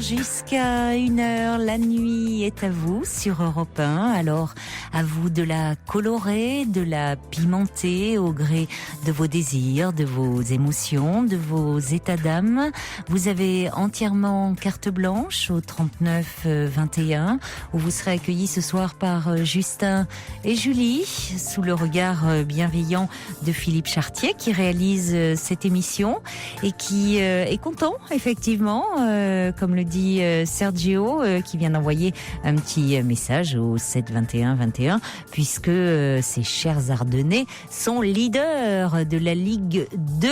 jusqu'à 1h. La nuit est à vous sur Europe 1. Alors, à vous de la colorer, de la pimenter au gré de vos désirs, de vos émotions, de vos états d'âme. Vous avez entièrement carte blanche au 39 21, où vous serez accueillis ce soir par Justin et Julie, sous le regard bienveillant de Philippe Chartier, qui réalise cette émission et qui est content, effectivement, comme le dit Sergio, qui vient d'envoyer un petit message au 7 21 21, puisque ces chers Ardennais sont leaders de la Ligue 2.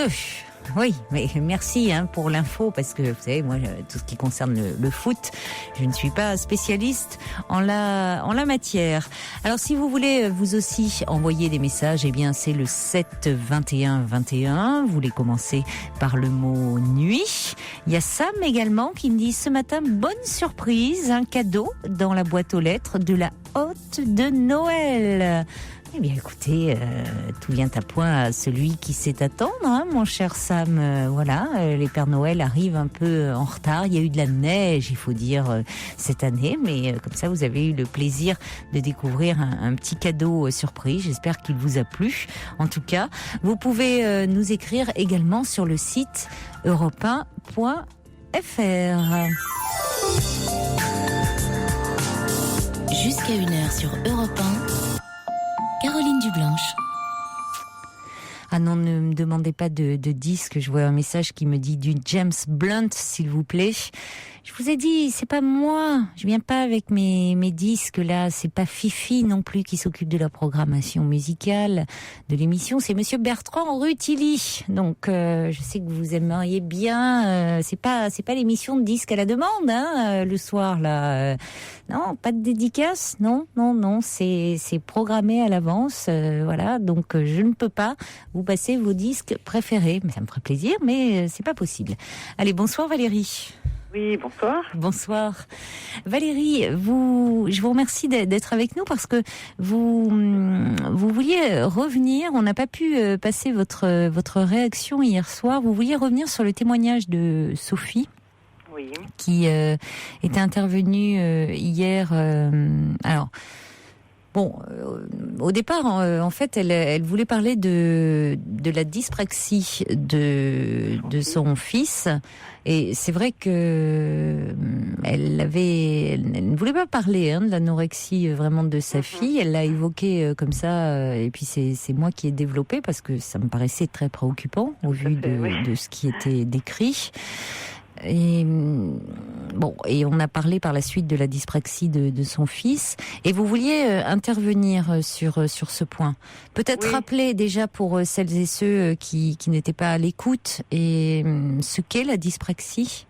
Oui, mais merci pour l'info, parce que vous savez, moi, tout ce qui concerne le foot, je ne suis pas spécialiste en la matière. Alors, si vous voulez vous aussi envoyer des messages, eh bien, c'est le 7 21 21. Vous les commencez par le mot nuit. Il y a Sam également qui me dit ce matin, bonne surprise, un cadeau dans la boîte aux lettres de la hôte de Noël. Eh bien, écoutez, tout vient à point à celui qui sait attendre, mon cher Sam. Voilà, les Pères Noël arrivent un peu en retard. Il y a eu de la neige, il faut dire, cette année, mais comme ça, vous avez eu le plaisir de découvrir un petit cadeau surprise. J'espère qu'il vous a plu. En tout cas, vous pouvez nous écrire également sur le site europe1.fr. Jusqu'à 1h sur Europe 1. Caroline Dublanche. Ah non, ne me demandez pas de disque. Je vois un message qui me dit du James Blunt, s'il vous plaît. Je vous ai dit, c'est pas moi. Je viens pas avec mes disques là. C'est pas Fifi non plus qui s'occupe de la programmation musicale de l'émission. C'est Monsieur Bertrand Rutilly. Donc, je sais que vous aimeriez bien. C'est pas l'émission de disques à la demande, le soir là. Non, pas de dédicace. Non. C'est programmé à l'avance. Voilà. Donc, je ne peux pas vous passer vos disques préférés. Mais ça me ferait plaisir, mais c'est pas possible. Allez, bonsoir Valérie. Oui, bonsoir. Bonsoir. Valérie, je vous remercie d'être avec nous parce que vous vouliez revenir, on n'a pas pu passer votre réaction hier soir, vous vouliez revenir sur le témoignage de Sophie. Oui. Qui était intervenue hier. Alors, bon, au départ, en fait, elle voulait parler de la dyspraxie de son fils. Et c'est vrai que elle ne voulait pas parler de l'anorexie vraiment de sa fille. Elle l'a évoqué comme ça, et puis c'est moi qui ai développé parce que ça me paraissait très préoccupant au vu de ce qui était décrit. Et bon, et on a parlé par la suite de la dyspraxie de son fils. Et vous vouliez intervenir sur ce point. Peut-être rappeler déjà pour celles et ceux qui n'étaient pas à l'écoute et ce qu'est la dyspraxie.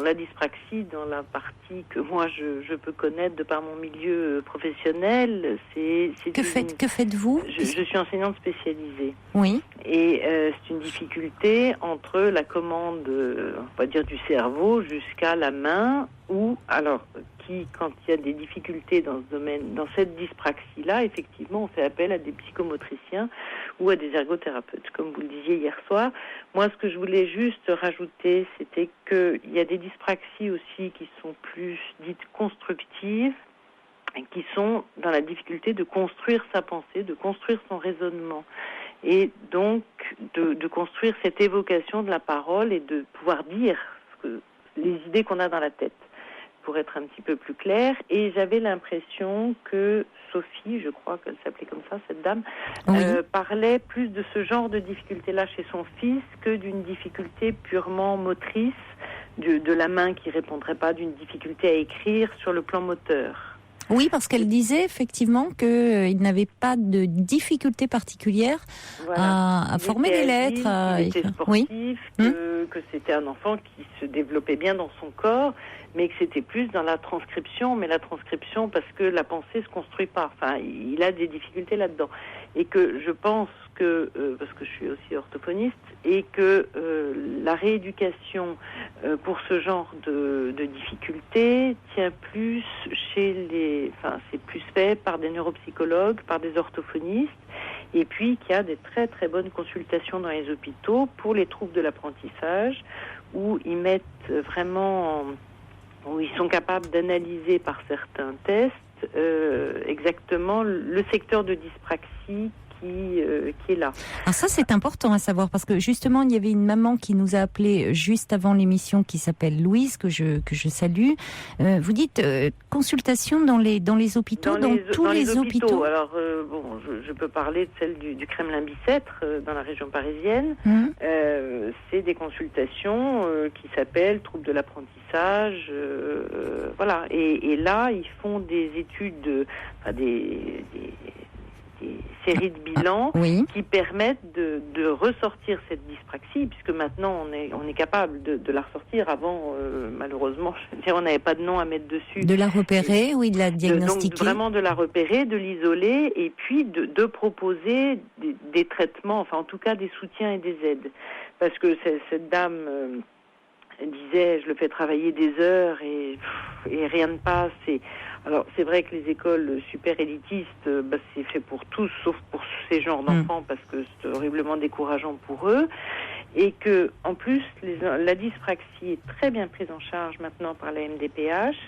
La dyspraxie, dans la partie que moi je peux connaître de par mon milieu professionnel, c'est que faites-vous ? Je suis enseignante spécialisée. Oui. Et c'est une difficulté entre la commande, on va dire, du cerveau jusqu'à la main, ou alors quand il y a des difficultés dans ce domaine, dans cette dyspraxie-là, effectivement, on fait appel à des psychomotriciens ou à des ergothérapeutes, comme vous le disiez hier soir. Moi, ce que je voulais juste rajouter, c'était qu'il y a des dyspraxies aussi qui sont plus dites constructives, qui sont dans la difficulté de construire sa pensée, de construire son raisonnement, et donc de construire cette évocation de la parole et de pouvoir dire les idées qu'on a dans la tête, pour être un petit peu plus clair. Et j'avais l'impression que Sophie, je crois qu'elle s'appelait comme ça, cette dame, parlait plus de ce genre de difficulté-là chez son fils que d'une difficulté purement motrice, de la main qui répondrait pas, d'une difficulté à écrire sur le plan moteur. Oui, parce qu'elle disait effectivement qu'il n'avait pas de difficulté particulière à former des lettres. Il était sportif, que c'était un enfant qui se développait bien dans son corps, mais que c'était plus dans la transcription, parce que la pensée se construit pas. Enfin, il a des difficultés là-dedans. Et que je pense que, parce que je suis aussi orthophoniste, et que la rééducation pour ce genre de difficultés tient plus c'est plus fait par des neuropsychologues, par des orthophonistes, et puis qu'il y a des très très bonnes consultations dans les hôpitaux pour les troubles de l'apprentissage, où ils mettent vraiment, où ils sont capables d'analyser par certains tests exactement le secteur de dyspraxie qui est là. Alors ça, c'est important à savoir parce que justement, il y avait une maman qui nous a appelé juste avant l'émission qui s'appelle Louise, que je salue. Vous dites consultation dans les hôpitaux, dans tous les hôpitaux. Alors, je peux parler de celle du Kremlin-Bicêtre, dans la région parisienne. C'est des consultations qui s'appellent troubles de l'apprentissage. Voilà. Et là, ils font des études, des séries de bilans qui permettent de ressortir cette dyspraxie, puisque maintenant on est capable de la ressortir. Avant, malheureusement, on n'avait pas de nom à mettre dessus. De la repérer, de la diagnostiquer. Donc vraiment de la repérer, de l'isoler, et puis de proposer des traitements, enfin en tout cas des soutiens et des aides. Parce que cette dame disait, je le fais travailler des heures et rien ne passe. Alors, c'est vrai que les écoles super élitistes, c'est fait pour tous, sauf pour ces genres d'enfants, parce que c'est horriblement décourageant pour eux. Et que, en plus, la dyspraxie est très bien prise en charge maintenant par la MDPH,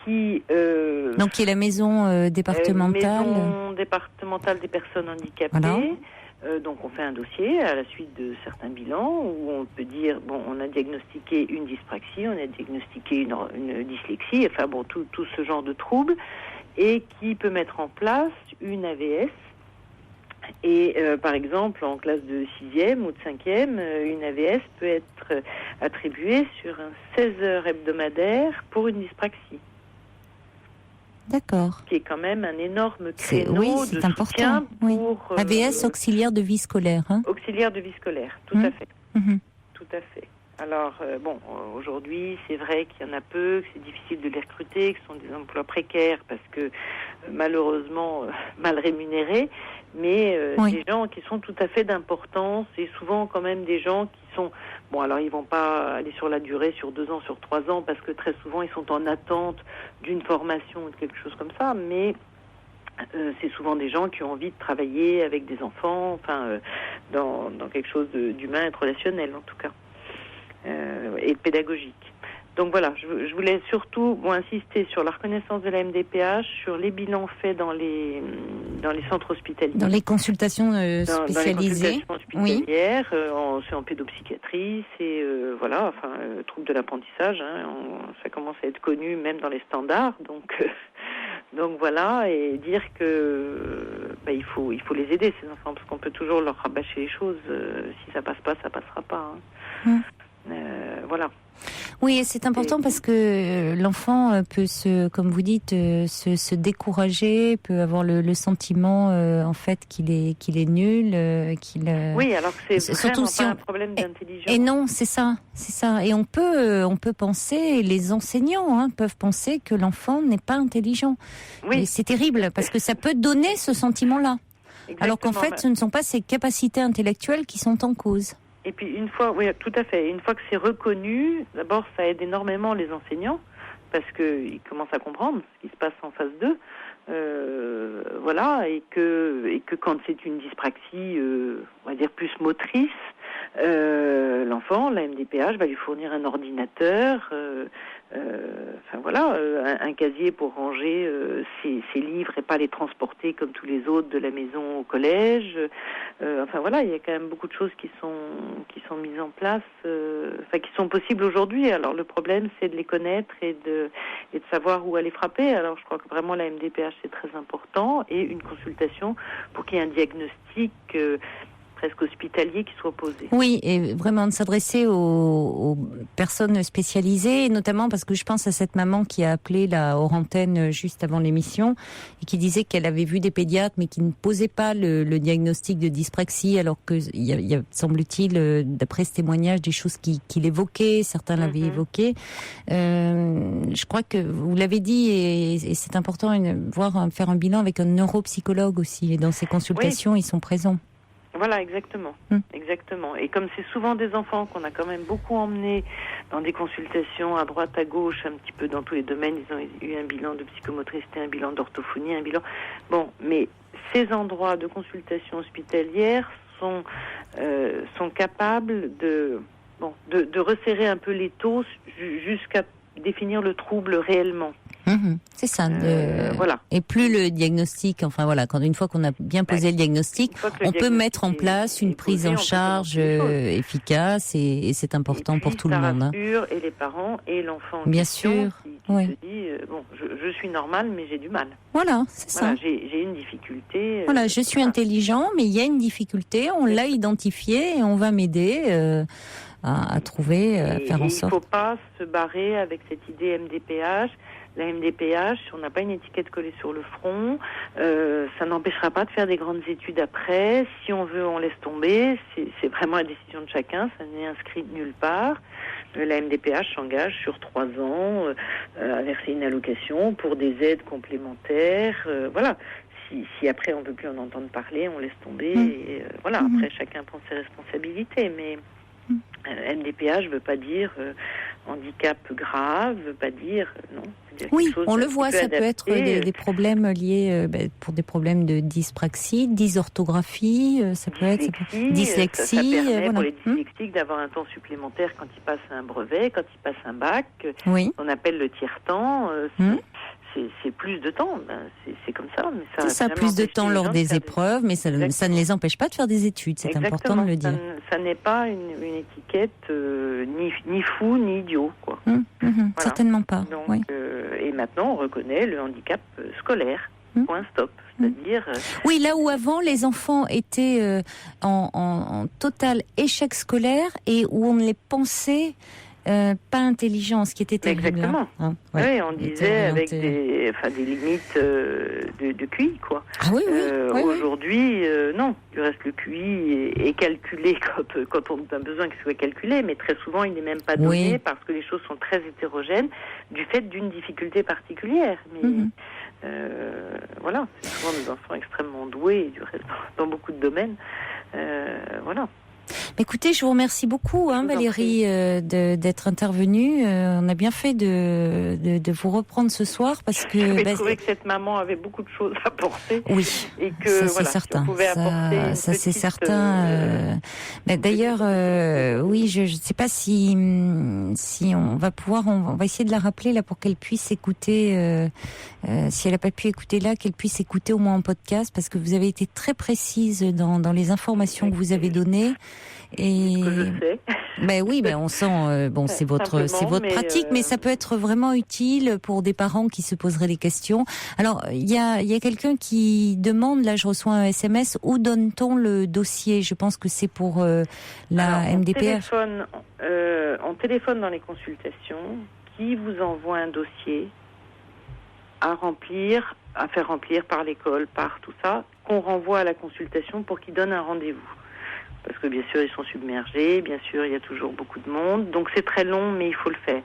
donc qui est la maison départementale. Maison départementale des personnes handicapées. Voilà. Donc on fait un dossier à la suite de certains bilans où on peut dire on a diagnostiqué une dyspraxie, on a diagnostiqué une dyslexie, enfin tout ce genre de troubles, et qui peut mettre en place une AVS. Et par exemple en classe de 6e ou de 5e, une AVS peut être attribuée sur un 16 heures hebdomadaires pour une dyspraxie. D'accord. Qui est quand même un énorme créneau de soutien pour... AVS, auxiliaire de vie scolaire. Auxiliaire de vie scolaire, tout à fait. Tout à fait. Alors, aujourd'hui, c'est vrai qu'il y en a peu, que c'est difficile de les recruter, que ce sont des emplois précaires parce que, malheureusement, mal rémunérés, mais des gens qui sont tout à fait d'importance et souvent quand même des gens qui sont... alors ils vont pas aller sur la durée, sur 2 ans, sur 3 ans, parce que très souvent ils sont en attente d'une formation ou de quelque chose comme ça, mais c'est souvent des gens qui ont envie de travailler avec des enfants, dans quelque chose d'humain et de relationnel en tout cas, et de pédagogique. Donc voilà, je voulais surtout insister sur la reconnaissance de la MDPH, sur les bilans faits dans les centres hospitaliers. Dans les consultations spécialisées. Dans les consultations hospitalières, c'est en pédopsychiatrie, c'est troubles de l'apprentissage, ça commence à être connu même dans les standards, donc voilà, et dire que il faut les aider ces enfants, parce qu'on peut toujours leur rabâcher les choses, si ça passe pas, ça passera pas. Voilà. Oui, et c'est important parce que l'enfant peut comme vous dites, se décourager, peut avoir le sentiment en fait qu'il est nul, Oui, alors que c'est surtout si un problème d'intelligence. Et non, c'est ça. Et on peut penser, les enseignants peuvent penser que l'enfant n'est pas intelligent. Oui. Et c'est terrible parce que ça peut donner ce sentiment-là. Exactement. Alors qu'en fait, ce ne sont pas ses capacités intellectuelles qui sont en cause. Et puis oui, tout à fait. Une fois que c'est reconnu, d'abord ça aide énormément les enseignants parce que ils commencent à comprendre ce qui se passe en phase 2, et que quand c'est une dyspraxie, on va dire plus motrice, l'enfant, la MDPH va lui fournir un ordinateur, un casier pour ranger ses livres et pas les transporter comme tous les autres de la maison au collège. Il y a quand même beaucoup de choses qui sont mises en place, qui sont possibles aujourd'hui. Alors le problème, c'est de les connaître et de savoir où aller frapper. Alors je crois que vraiment la MDPH c'est très important, et une consultation pour qu'il y ait un diagnostic presque hospitalier qui soit posé. Oui, et vraiment de s'adresser aux personnes spécialisées, notamment parce que je pense à cette maman qui a appelé la hors antenne juste avant l'émission et qui disait qu'elle avait vu des pédiatres mais qui ne posaient pas le diagnostic de dyspraxie, alors que il y a semble-t-il, d'après ce témoignage, des choses qu'il évoquait, certains l'avaient évoqué. Je crois que vous l'avez dit, et c'est important faire un bilan avec un neuropsychologue aussi, et dans ces consultations, ils sont présents. Voilà, exactement. Exactement. Et comme c'est souvent des enfants qu'on a quand même beaucoup emmenés dans des consultations à droite, à gauche, un petit peu dans tous les domaines, ils ont eu un bilan de psychomotricité, un bilan d'orthophonie, un bilan... mais ces endroits de consultation hospitalière sont capables de resserrer un peu l'étau jusqu'à définir le trouble réellement. C'est ça. Voilà. Et plus le diagnostic, quand une fois qu'on a bien posé le diagnostic, on peut mettre en place une prise en charge efficace et c'est important pour tout le monde. Rassure et les parents et l'enfant. Bien sûr. Qui se dit je suis normal mais j'ai du mal. Voilà, c'est ça. J'ai une difficulté. Voilà, je suis intelligent mais il y a une difficulté, on l'a identifiée et on va m'aider à trouver, à faire en sorte. Il ne faut pas se barrer avec cette idée MDPH. La MDPH, si on n'a pas une étiquette collée sur le front, ça n'empêchera pas de faire des grandes études après. Si on veut, on laisse tomber. C'est vraiment la décision de chacun. Ça n'est inscrit nulle part. La MDPH s'engage sur 3 ans à verser une allocation pour des aides complémentaires. Voilà. Si après on ne veut plus en entendre parler, on laisse tomber. Et, après chacun prend ses responsabilités. Mais MDPH ne veut pas dire handicap grave, veut pas dire non. Oui, on le voit, ça peut être des problèmes liés pour des problèmes de dyspraxie, dysorthographie, ça peut être dyslexie. Ça permet pour les dyslexiques d'avoir un temps supplémentaire quand ils passent un brevet, quand ils passent un bac. On appelle le tiers-temps. C'est plus de temps, c'est comme ça. Mais c'est ça, plus de temps lors des épreuves, mais ça ne les empêche pas de faire des études, c'est important de le dire. Ça n'est pas une étiquette ni fou ni idiot, quoi. Voilà. Certainement pas. Donc, et maintenant, on reconnaît le handicap scolaire. Point stop. C'est-à-dire. Oui, là où avant les enfants étaient en total échec scolaire et où on les pensait pas intelligents, ce qui était terrible. Exactement. Oui, on disait avec des limites de QI, quoi. Ah oui. Aujourd'hui, non. Du reste, le QI est calculé quand on a besoin qu'il soit calculé, mais très souvent, il n'est même pas donné parce que les choses sont très hétérogènes du fait d'une difficulté particulière. Mais c'est souvent des enfants extrêmement doués, du reste, dans beaucoup de domaines. Voilà. Écoutez, je vous remercie beaucoup, Valérie, d'être intervenue. On a bien fait de vous reprendre ce soir parce que j'avais trouvé que cette maman avait beaucoup de choses à apporter. Oui, et que ça c'est certain. Ça c'est certain. Mais d'ailleurs, je ne sais pas si on va pouvoir, on va essayer de la rappeler là pour qu'elle puisse écouter. Si elle n'a pas pu écouter là, qu'elle puisse écouter au moins en podcast parce que vous avez été très précise dans les informations que vous avez données. Et on sent c'est votre pratique, mais ça peut être vraiment utile pour des parents qui se poseraient des questions. Alors il y a quelqu'un qui demande, là je reçois un SMS, où donne-t-on le dossier? Je pense que c'est pour la MDPH. On téléphone dans les consultations, qui vous envoie un dossier à faire remplir par l'école, par tout ça, qu'on renvoie à la consultation pour qu'ils donnent un rendez-vous. Parce que bien sûr, ils sont submergés, bien sûr, il y a toujours beaucoup de monde. Donc c'est très long, mais il faut le faire.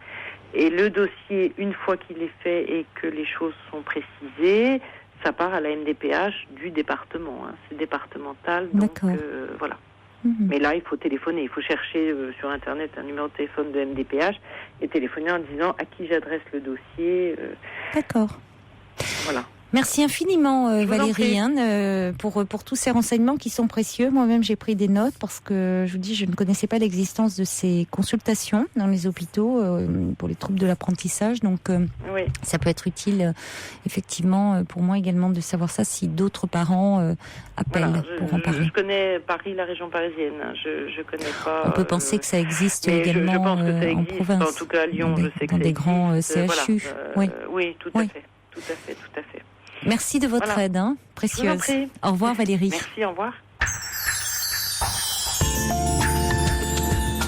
Et le dossier, une fois qu'il est fait et que les choses sont précisées, ça part à la MDPH du département. C'est départemental, donc voilà. Mais là, il faut téléphoner, il faut chercher sur Internet un numéro de téléphone de MDPH et téléphoner en disant à qui j'adresse le dossier. D'accord. Voilà. Merci infiniment Valérie pour tous ces renseignements qui sont précieux. Moi-même j'ai pris des notes parce que je vous dis je ne connaissais pas l'existence de ces consultations dans les hôpitaux pour les troubles de l'apprentissage. Donc ça peut être utile effectivement pour moi également de savoir ça si d'autres parents appellent pour en parler. Je connais Paris, la région parisienne. Je connais pas. On peut penser que ça existe également je pense que ça existe, en province. En tout cas à Lyon, je sais que dans des grands CHU. Oui, tout à fait. Tout à fait. Merci de votre aide, précieuse. Je vous en prie. Au revoir Valérie. Merci, au revoir.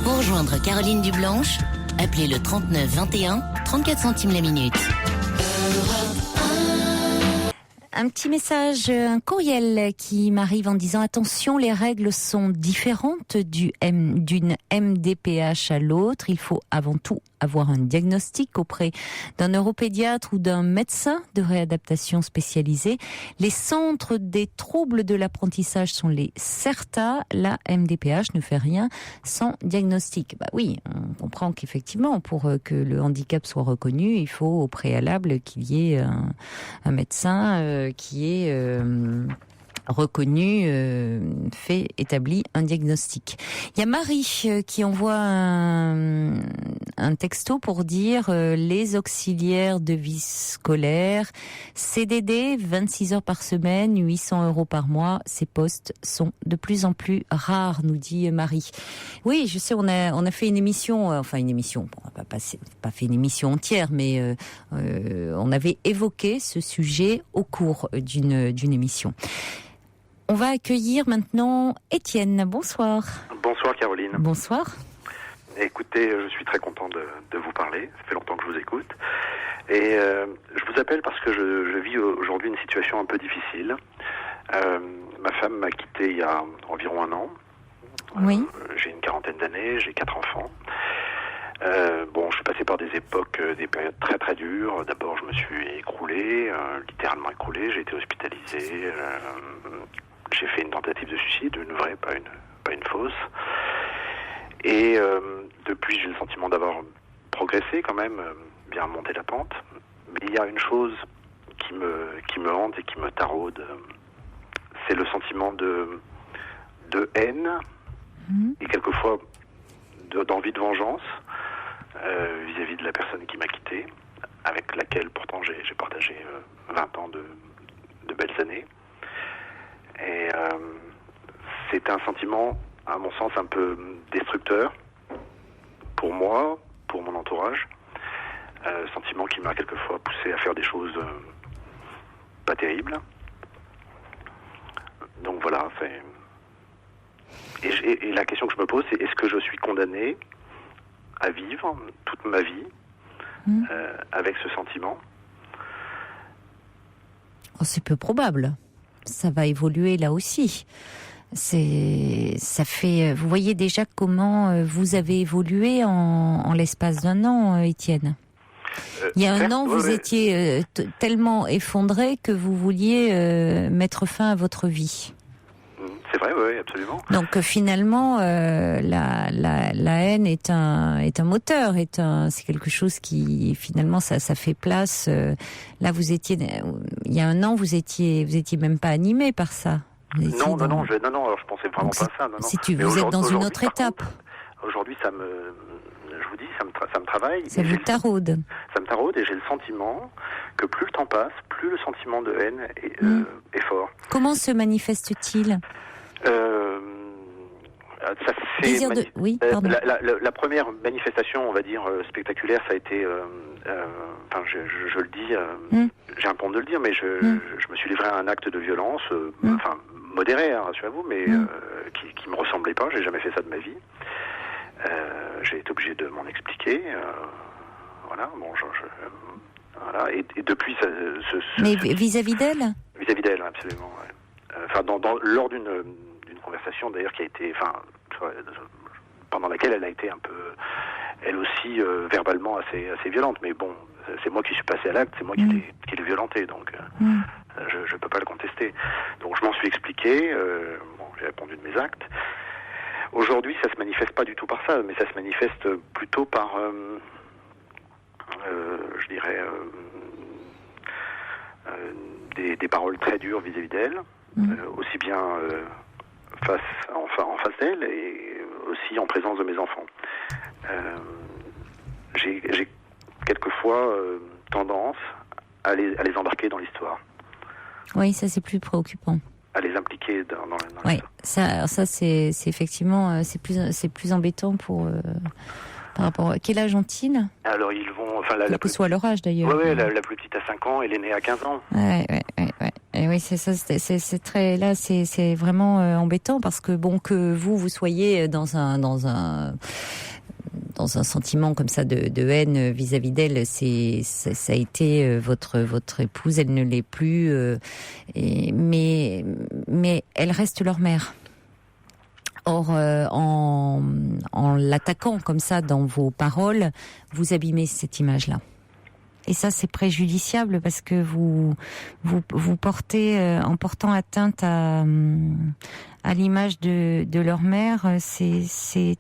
Pour rejoindre Caroline Dublanche, appelez le 39 21, 34 centimes la minute. Un petit message, un courriel qui m'arrive en disant attention, les règles sont différentes d'une MDPH à l'autre. Il faut avant tout avoir un diagnostic auprès d'un neuropédiatre ou d'un médecin de réadaptation spécialisé. Les centres des troubles de l'apprentissage sont les CERTA. La MDPH ne fait rien sans diagnostic. Oui, on comprend qu'effectivement, pour que le handicap soit reconnu, il faut au préalable qu'il y ait un médecin qui ait reconnu, établi un diagnostic. Il y a Marie qui envoie un texto pour dire les auxiliaires de vie scolaire, CDD, 26 heures par semaine, 800 € par mois. Ces postes sont de plus en plus rares, nous dit Marie. Oui, je sais, on a fait une émission, bon, on n'a pas fait une émission entière, mais on avait évoqué ce sujet au cours d'une émission. On va accueillir maintenant Étienne. Bonsoir. Bonsoir Caroline. Bonsoir. Écoutez, je suis très content de vous parler. Ça fait longtemps que je vous écoute. Et je vous appelle parce que je vis aujourd'hui une situation un peu difficile. Ma femme m'a quitté il y a environ 1 an. Oui. J'ai une 40aine d'années, j'ai 4 enfants. Je suis passé par des époques, des périodes très très dures. D'abord, je me suis écroulé, littéralement écroulé. J'ai été hospitalisé. J'ai fait une tentative de suicide, une vraie, pas une fausse. Et depuis, j'ai le sentiment d'avoir progressé quand même, bien monté la pente. Mais il y a une chose qui me hante et qui me taraude. C'est le sentiment de haine et quelquefois d'envie de vengeance vis-à-vis de la personne qui m'a quitté, avec laquelle pourtant j'ai partagé 20 ans de belles années. Et c'est un sentiment, à mon sens, un peu destructeur pour moi, pour mon entourage. Sentiment qui m'a quelquefois poussé à faire des choses pas terribles. Donc voilà, et la question que je me pose, c'est est-ce que je suis condamné à vivre toute ma vie avec ce sentiment? C'est peu probable. Ça va évoluer là aussi. Vous voyez déjà comment vous avez évolué en l'espace d'1 an, Étienne. Il y a 1 an, vous étiez tellement effondré que vous vouliez mettre fin à votre vie. C'est vrai, oui, absolument. Donc finalement, la haine est un moteur, c'est quelque chose qui finalement ça fait place. Là, il y a 1 an, vous étiez même pas animé par ça. Non, alors je pensais vraiment pas à ça. Non. Vous êtes dans une autre étape. Aujourd'hui, ça me travaille. Ça vous taraude. Ça me taraude et j'ai le sentiment que plus le temps passe, plus le sentiment de haine est fort. Comment se manifeste-t-il ? La première manifestation, on va dire, spectaculaire, ça a été, je le dis, j'ai un peu honte de le dire, mais je me suis livré à un acte de violence, modéré, rassurez-vous, mais qui me ressemblait pas, j'ai jamais fait ça de ma vie. J'ai été obligé de m'en expliquer, voilà, voilà, et depuis mais vis-à-vis d'elle ? Vis-à-vis d'elle, absolument, ouais. Lors d'une conversation d'ailleurs qui a été, pendant laquelle elle a été un peu, elle aussi verbalement assez violente, mais bon, c'est moi qui suis passé à l'acte, c'est moi qui l'ai violenté, donc je peux pas le contester. Donc je m'en suis expliqué, j'ai répondu de mes actes. Aujourd'hui, ça se manifeste pas du tout par ça, mais ça se manifeste plutôt par, je dirais, des paroles très dures vis-à-vis d'elle, aussi bien en face d'elle et aussi en présence de mes enfants. J'ai quelquefois tendance à les embarquer dans l'histoire. Oui, ça c'est plus préoccupant. À les impliquer dans oui, ça c'est effectivement c'est plus embêtant par rapport. Quel âge ont-ils ? Alors ils vont, quel que soit leur âge d'ailleurs. Oui, la plus petite a 5 ans et l'aînée a 15 ans. Ouais. Et oui, c'est ça, c'est très là, c'est vraiment embêtant parce que que vous soyez dans un sentiment comme ça de haine vis-à-vis d'elle, ça a été votre épouse, elle ne l'est plus, mais elle reste leur mère. Or, en l'attaquant comme ça dans vos paroles, vous abîmez cette image-là. Et ça, c'est préjudiciable parce que vous portez, en portant atteinte à l'image de leur mère, c'est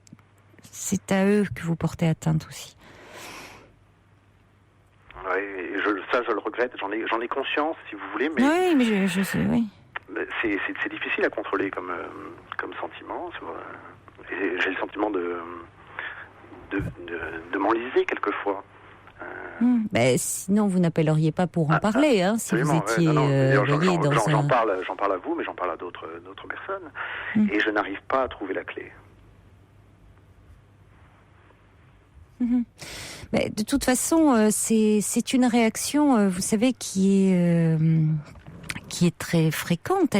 à eux que vous portez atteinte aussi. Oui, ça je le regrette, j'en ai conscience si vous voulez, mais... Oui, mais je sais, oui. c'est difficile à contrôler comme sentiment. Et j'ai le sentiment de m'enliser quelquefois. Sinon, vous n'appelleriez pas pour en parler, hein, si vous étiez j'en parle à vous, mais j'en parle à d'autres personnes, et je n'arrive pas à trouver la clé. Mais de toute façon, c'est une réaction, vous savez, qui est très fréquente.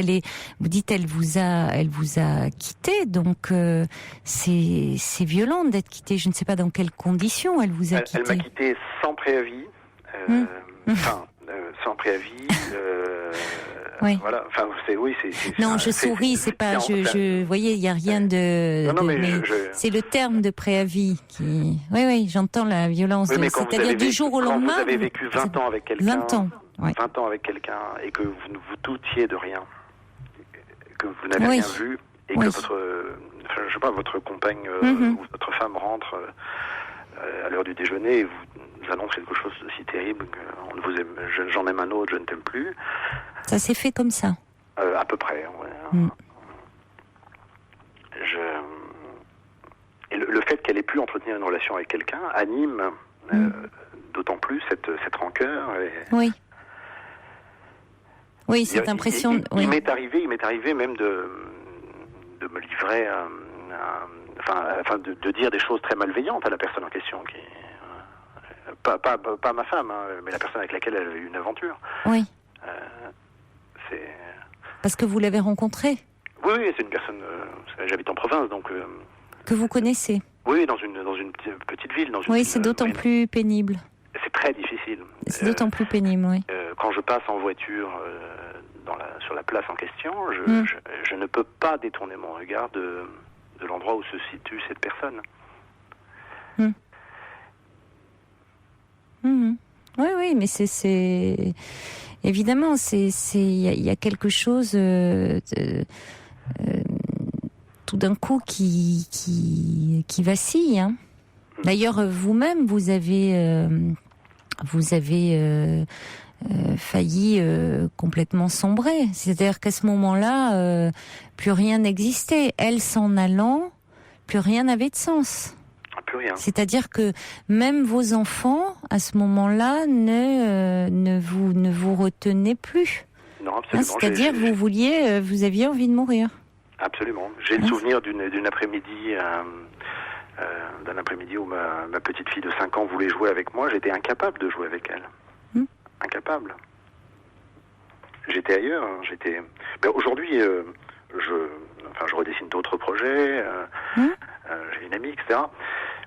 Vous dites, elle vous a quitté, donc c'est violent d'être quitté. Je ne sais pas dans quelles conditions elle vous a quitté. Elle m'a quitté sans préavis, sans préavis. Oui. Voilà. Enfin, je souris. C'est pas. Vous voyez, il y a rien de. Mais c'est le terme de préavis qui. Oui, j'entends la violence. Oui, c'est-à-dire du jour au lendemain. Quand vous avez vécu 20 ans avec quelqu'un. 20 ans. Oui. 20 ans avec quelqu'un et que vous ne vous doutiez de rien, que vous n'avez rien vu et que votre compagne ou votre femme rentre à l'heure du déjeuner et vous annonce quelque chose de si terrible qu'on ne vous aime, j'en aime un autre, je ne t'aime plus. Ça s'est fait comme ça. À peu près. Ouais. Et le fait qu'elle ait pu entretenir une relation avec quelqu'un anime d'autant plus cette rancœur. Oui, cette impression. Il m'est arrivé même de me livrer, de dire des choses très malveillantes à la personne en question, pas ma femme, mais la personne avec laquelle elle avait eu une aventure. Oui. Parce que vous l'avez rencontrée. Oui, c'est une personne. J'habite en province, donc. Que vous connaissez. Oui, dans une petite ville. C'est d'autant plus pénible. C'est très difficile. C'est d'autant plus pénible, oui. Quand je passe en voiture sur la place en question, je ne peux pas détourner mon regard de l'endroit où se situe cette personne. Oui, mais c'est évidemment, il y a quelque chose tout d'un coup qui vacille. Hein. D'ailleurs, vous-même, vous avez failli complètement sombrer. C'est-à-dire qu'à ce moment-là, plus rien n'existait. Elle s'en allant, plus rien n'avait de sens. Plus rien. C'est-à-dire que même vos enfants, à ce moment-là, ne vous retenaient plus. Non, absolument. C'est-à-dire vous aviez envie de mourir. Absolument. J'ai le souvenir d'une après-midi, d'un après-midi où ma petite fille de 5 ans voulait jouer avec moi. J'étais incapable de jouer avec elle. Incapable. J'étais ailleurs. Aujourd'hui, je redessine d'autres projets. J'ai une amie, etc.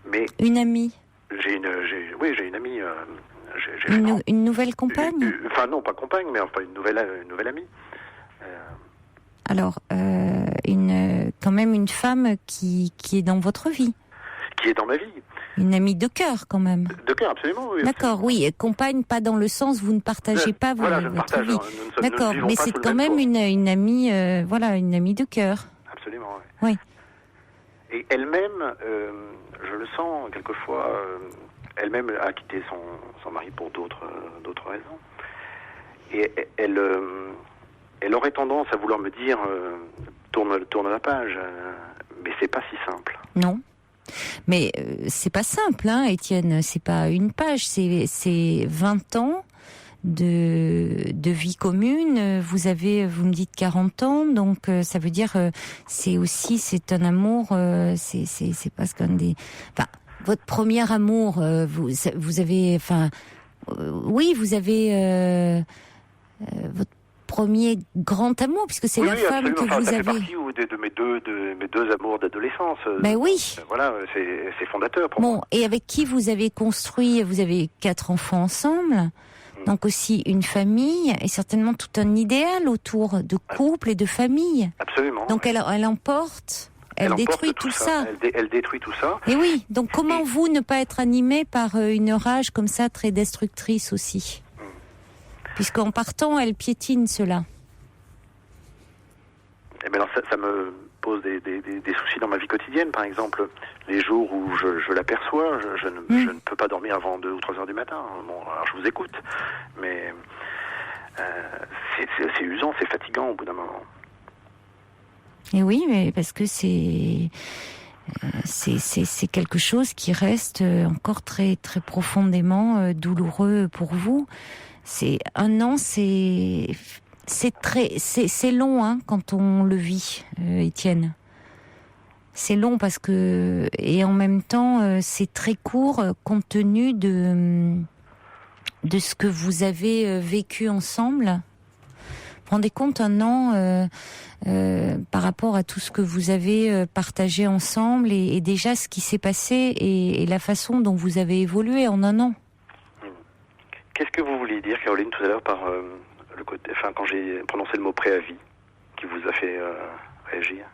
Mais une amie. J'ai une amie. Une nouvelle compagne. Non, pas compagne, mais une nouvelle amie. Alors, quand même une femme qui est dans votre vie. Qui est dans ma vie. Une amie de cœur, quand même. De cœur, absolument, oui. D'accord, oui. Et compagne, pas dans le sens, vous ne partagez pas votre vie. D'accord, mais c'est quand même une amie, une amie de cœur. Absolument, oui. Et elle-même, je le sens quelquefois, elle-même a quitté son mari pour d'autres raisons. Et elle aurait tendance à vouloir me dire tourne la page, mais c'est pas si simple. Non. Mais c'est pas simple, hein, Étienne. C'est pas une page, c'est 20 ans de vie commune. Vous me dites 40 ans, donc ça veut dire c'est un amour. C'est pas ce qu'on dit. Enfin, votre premier amour, vous avez, vous avez votre premier grand amour, puisque c'est la femme absolument. Que vous ça avez. Ça fait partie de mes deux amours d'adolescence. Ben oui. Voilà, c'est fondateur pour moi. Et avec qui vous avez vous avez 4 enfants ensemble, donc aussi une famille, et certainement tout un idéal autour de couple et de famille. Absolument. Donc elle emporte, elle détruit tout ça. Elle détruit tout ça. Et oui, donc comment vous ne pas être animé par une rage comme ça, très destructrice aussi ? Puisqu'en partant, elle piétine cela. Eh bien alors ça me pose des soucis dans ma vie quotidienne. Par exemple, les jours où je l'aperçois, je ne peux pas dormir avant 2 ou 3 heures du matin. Bon, alors je vous écoute, mais c'est usant, c'est fatigant au bout d'un moment. Et oui, mais parce que c'est quelque chose qui reste encore très très profondément douloureux pour vous. C'est un an, c'est long hein, quand on le vit, Étienne. C'est long parce que et en même temps c'est très court compte tenu de ce que vous avez vécu ensemble. Vous vous rendez compte un an par rapport à tout ce que vous avez partagé ensemble et déjà ce qui s'est passé et la façon dont vous avez évolué en un an. Qu'est-ce que vous vouliez dire, Caroline, tout à l'heure par le côté, quand j'ai prononcé le mot préavis, qui vous a fait réagir?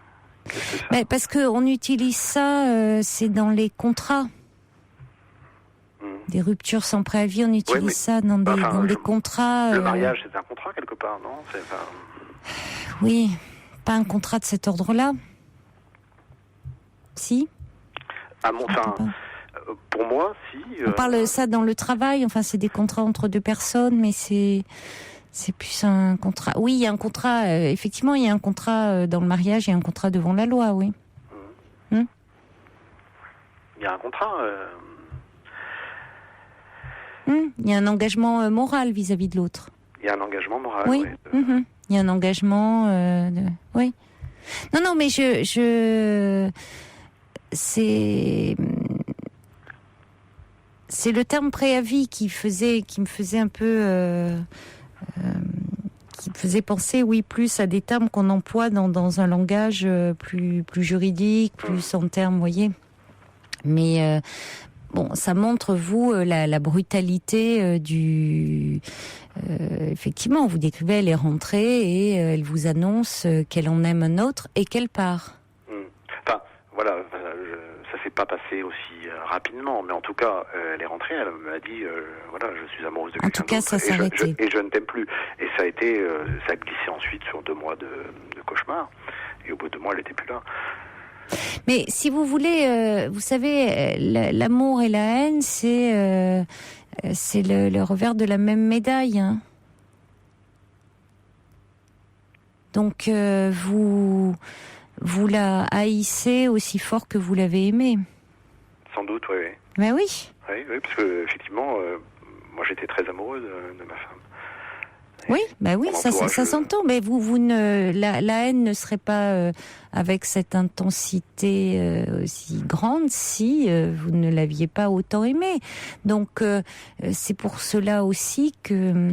Qu'est-ce que ça... Parce qu'on utilise ça, c'est dans les contrats. Des ruptures sans préavis, on utilise ça dans des contrats. Le mariage, c'est un contrat quelque part, non? Oui, pas un contrat de cet ordre-là. Si? Pour moi, si. On parle ça dans le travail. Enfin, c'est des contrats entre deux personnes, mais c'est plus un contrat. Oui, il y a un contrat. Effectivement, il y a un contrat dans le mariage et un contrat devant la loi, oui. Il y a un contrat. Il y a un engagement moral vis-à-vis de l'autre. Il y a un engagement moral. Oui. Il y a un engagement. Oui. Non, mais c'est le terme préavis qui me faisait un peu. Qui me faisait penser, oui, plus à des termes qu'on emploie dans un langage plus juridique, plus en termes, vous voyez. Mais bon, ça montre, vous, la brutalité du... effectivement, vous décrivez, elle est rentrée et elle vous annonce qu'elle en aime un autre et qu'elle part. Enfin, voilà, ça s'est pas passé aussi rapidement, mais en tout cas, elle est rentrée, elle m'a dit, voilà, je suis amoureuse de quelqu'un d'autre. En tout cas, ça s'est arrêté. Et je ne t'aime plus. Et ça a été, ça a glissé ensuite sur 2 mois de cauchemar. Et au bout de 2 mois, elle n'était plus là. Mais si vous voulez, vous savez, l'amour et la haine, c'est le revers de la même médaille. Hein. Donc vous la haïssez aussi fort que vous l'avez aimée. Sans doute, oui. Ben oui. Oui, parce que effectivement, moi j'étais très amoureuse de ma femme. Oui, ça s'entend. Mais la haine ne serait pas avec cette intensité aussi grande si vous ne l'aviez pas autant aimée. Donc c'est pour cela aussi que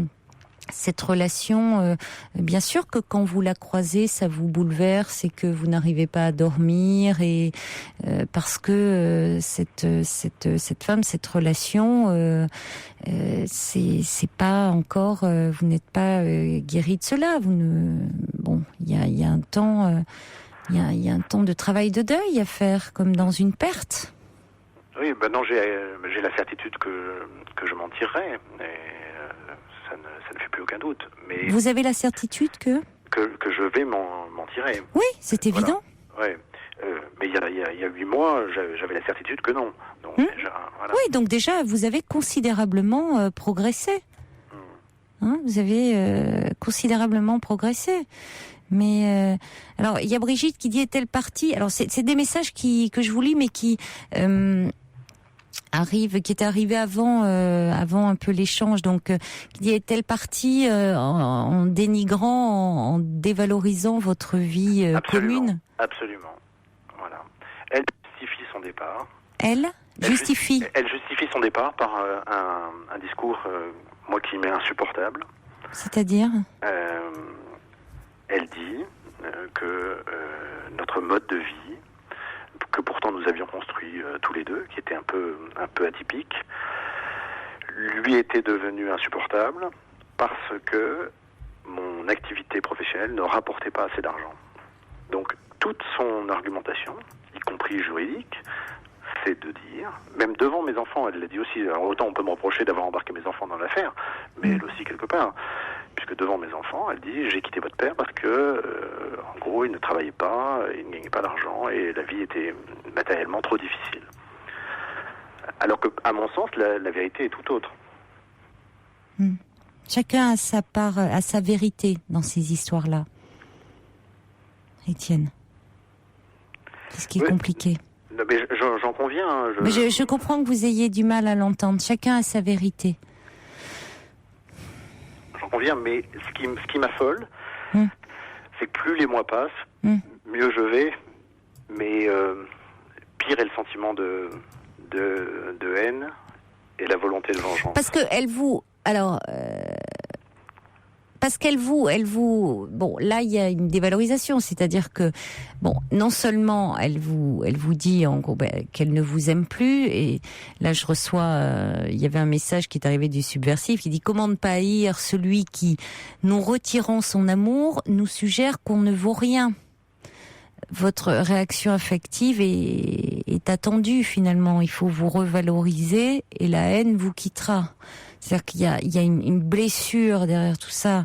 cette relation, bien sûr que quand vous la croisez, ça vous bouleverse et que vous n'arrivez pas à dormir et parce que cette femme, cette relation, c'est pas encore, vous n'êtes pas guéri de cela. Il y a un temps, il y a un temps de travail de deuil à faire, comme dans une perte. Oui, non, j'ai la certitude que je m'en tirerai. Ça ne fait plus aucun doute. Mais vous avez la certitude que je vais m'en tirer. Oui, c'est évident. Voilà. Ouais. Mais il y a 8 mois, j'avais la certitude que non. Donc, déjà, voilà. Oui, donc déjà, vous avez considérablement progressé. Hein, vous avez considérablement progressé. Mais alors, il y a Brigitte qui dit est-elle partie ? Alors, c'est des messages que je vous lis, mais qui étaient arrivés avant un peu l'échange. Donc, qui dit est-elle partie en dénigrant, en dévalorisant votre vie commune ? Absolument. Voilà. Elle justifie son départ. Elle justifie son départ par un discours, moi, qui m'est insupportable. C'est-à-dire elle dit que notre mode de vie, que pourtant nous avions construit tous les deux, qui était un peu atypique, lui était devenu insupportable parce que mon activité professionnelle ne rapportait pas assez d'argent. Donc toute son argumentation, y compris juridique, c'est de dire, même devant mes enfants, elle l'a dit aussi, alors autant on peut me reprocher d'avoir embarqué mes enfants dans l'affaire, mais elle aussi quelque part, puisque devant mes enfants, elle dit, j'ai quitté votre père parce que, en gros, il ne travaillait pas, il ne gagnait pas d'argent, et la vie était matériellement trop difficile. Alors que, à mon sens, la vérité est tout autre. Chacun a sa part, a sa vérité dans ces histoires-là. Étienne, c'est ce qui est compliqué. Non, mais j'en conviens. Hein, mais je comprends que vous ayez du mal à l'entendre. Chacun a sa vérité. J'en conviens, mais ce qui m'affole, c'est que plus les mois passent, mieux je vais, mais pire est le sentiment de haine et la volonté de vengeance. Parce que elle vous bon, là il y a une dévalorisation, c'est-à-dire que bon, non seulement elle vous dit en gros qu'elle ne vous aime plus, et là je reçois il y avait un message qui est arrivé du Subversif qui dit: comment ne pas haïr celui qui, nous retirant son amour, nous suggère qu'on ne vaut rien. Votre réaction affective est attendue finalement. Il faut vous revaloriser et la haine vous quittera. C'est-à-dire qu'il y a une blessure derrière tout ça,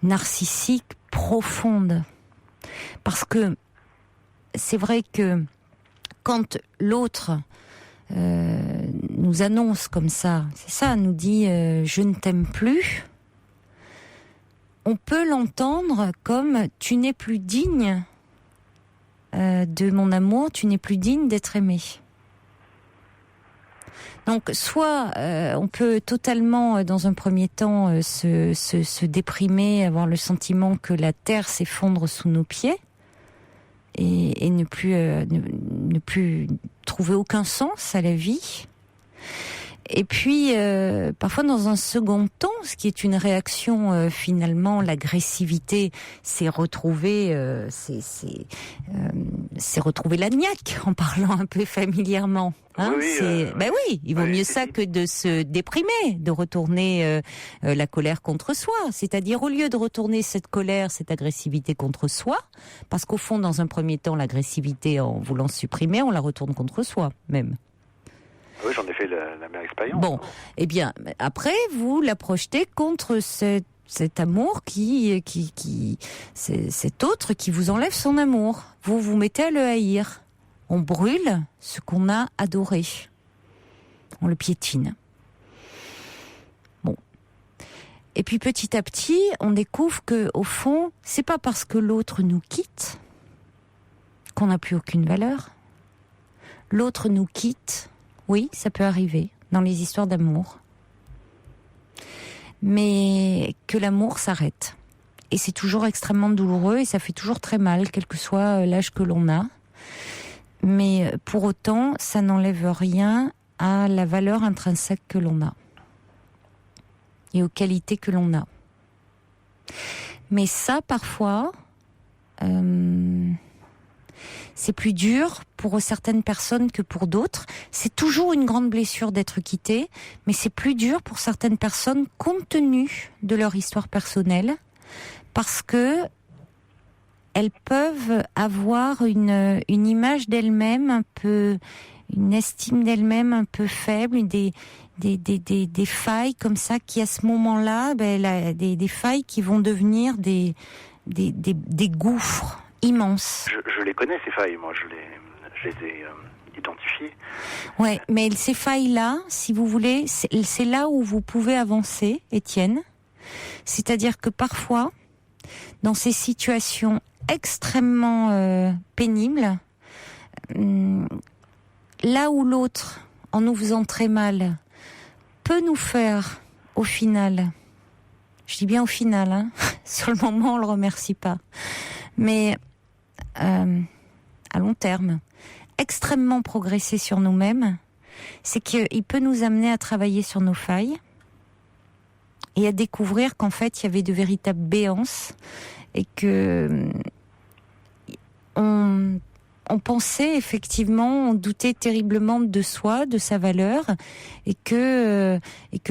narcissique, profonde. Parce que c'est vrai que quand l'autre nous annonce comme ça, c'est ça, nous dit je ne t'aime plus, on peut l'entendre comme tu n'es plus digne de mon amour, tu n'es plus digne d'être aimé. Donc soit on peut totalement dans un premier temps se déprimer, avoir le sentiment que la terre s'effondre sous nos pieds et ne plus trouver aucun sens à la vie. Et puis, parfois dans un second temps, ce qui est une réaction, finalement, l'agressivité, c'est retrouver la niaque, en parlant un peu familièrement. Hein, oui, il vaut mieux ça que de se déprimer, de retourner la colère contre soi. C'est-à-dire, au lieu de retourner cette colère, cette agressivité contre soi, parce qu'au fond, dans un premier temps, l'agressivité, en voulant se supprimer, on la retourne contre soi, même. Oui, j'en ai fait la même expérience. Bon, eh bien, après, vous la projetez contre cet amour cet autre qui vous enlève son amour. Vous vous mettez à le haïr. On brûle ce qu'on a adoré. On le piétine. Bon. Et puis petit à petit, on découvre que, au fond, c'est pas parce que l'autre nous quitte qu'on n'a plus aucune valeur. L'autre nous quitte. Oui, ça peut arriver dans les histoires d'amour. Mais que l'amour s'arrête. Et c'est toujours extrêmement douloureux et ça fait toujours très mal, quel que soit l'âge que l'on a. Mais pour autant, ça n'enlève rien à la valeur intrinsèque que l'on a. Et aux qualités que l'on a. Mais ça, parfois... c'est plus dur pour certaines personnes que pour d'autres. C'est toujours une grande blessure d'être quitté, mais c'est plus dur pour certaines personnes compte tenu de leur histoire personnelle, parce que elles peuvent avoir une image d'elles-mêmes un peu, une estime d'elles-mêmes un peu faible, des failles comme ça qui à ce moment-là, des failles qui vont devenir des gouffres immense. Je les connais, ces failles, moi, je les ai identifiées. Ouais, mais ces failles-là, si vous voulez, c'est là où vous pouvez avancer, Étienne. C'est-à-dire que parfois, dans ces situations extrêmement pénibles, là où l'autre, en nous faisant très mal, peut nous faire, au final, je dis bien au final, hein, sur le moment, on le remercie pas, mais à long terme, extrêmement progresser sur nous-mêmes, c'est qu'il peut nous amener à travailler sur nos failles et à découvrir qu'en fait, il y avait de véritables béances et que on pensait effectivement, on doutait terriblement de soi, de sa valeur, et que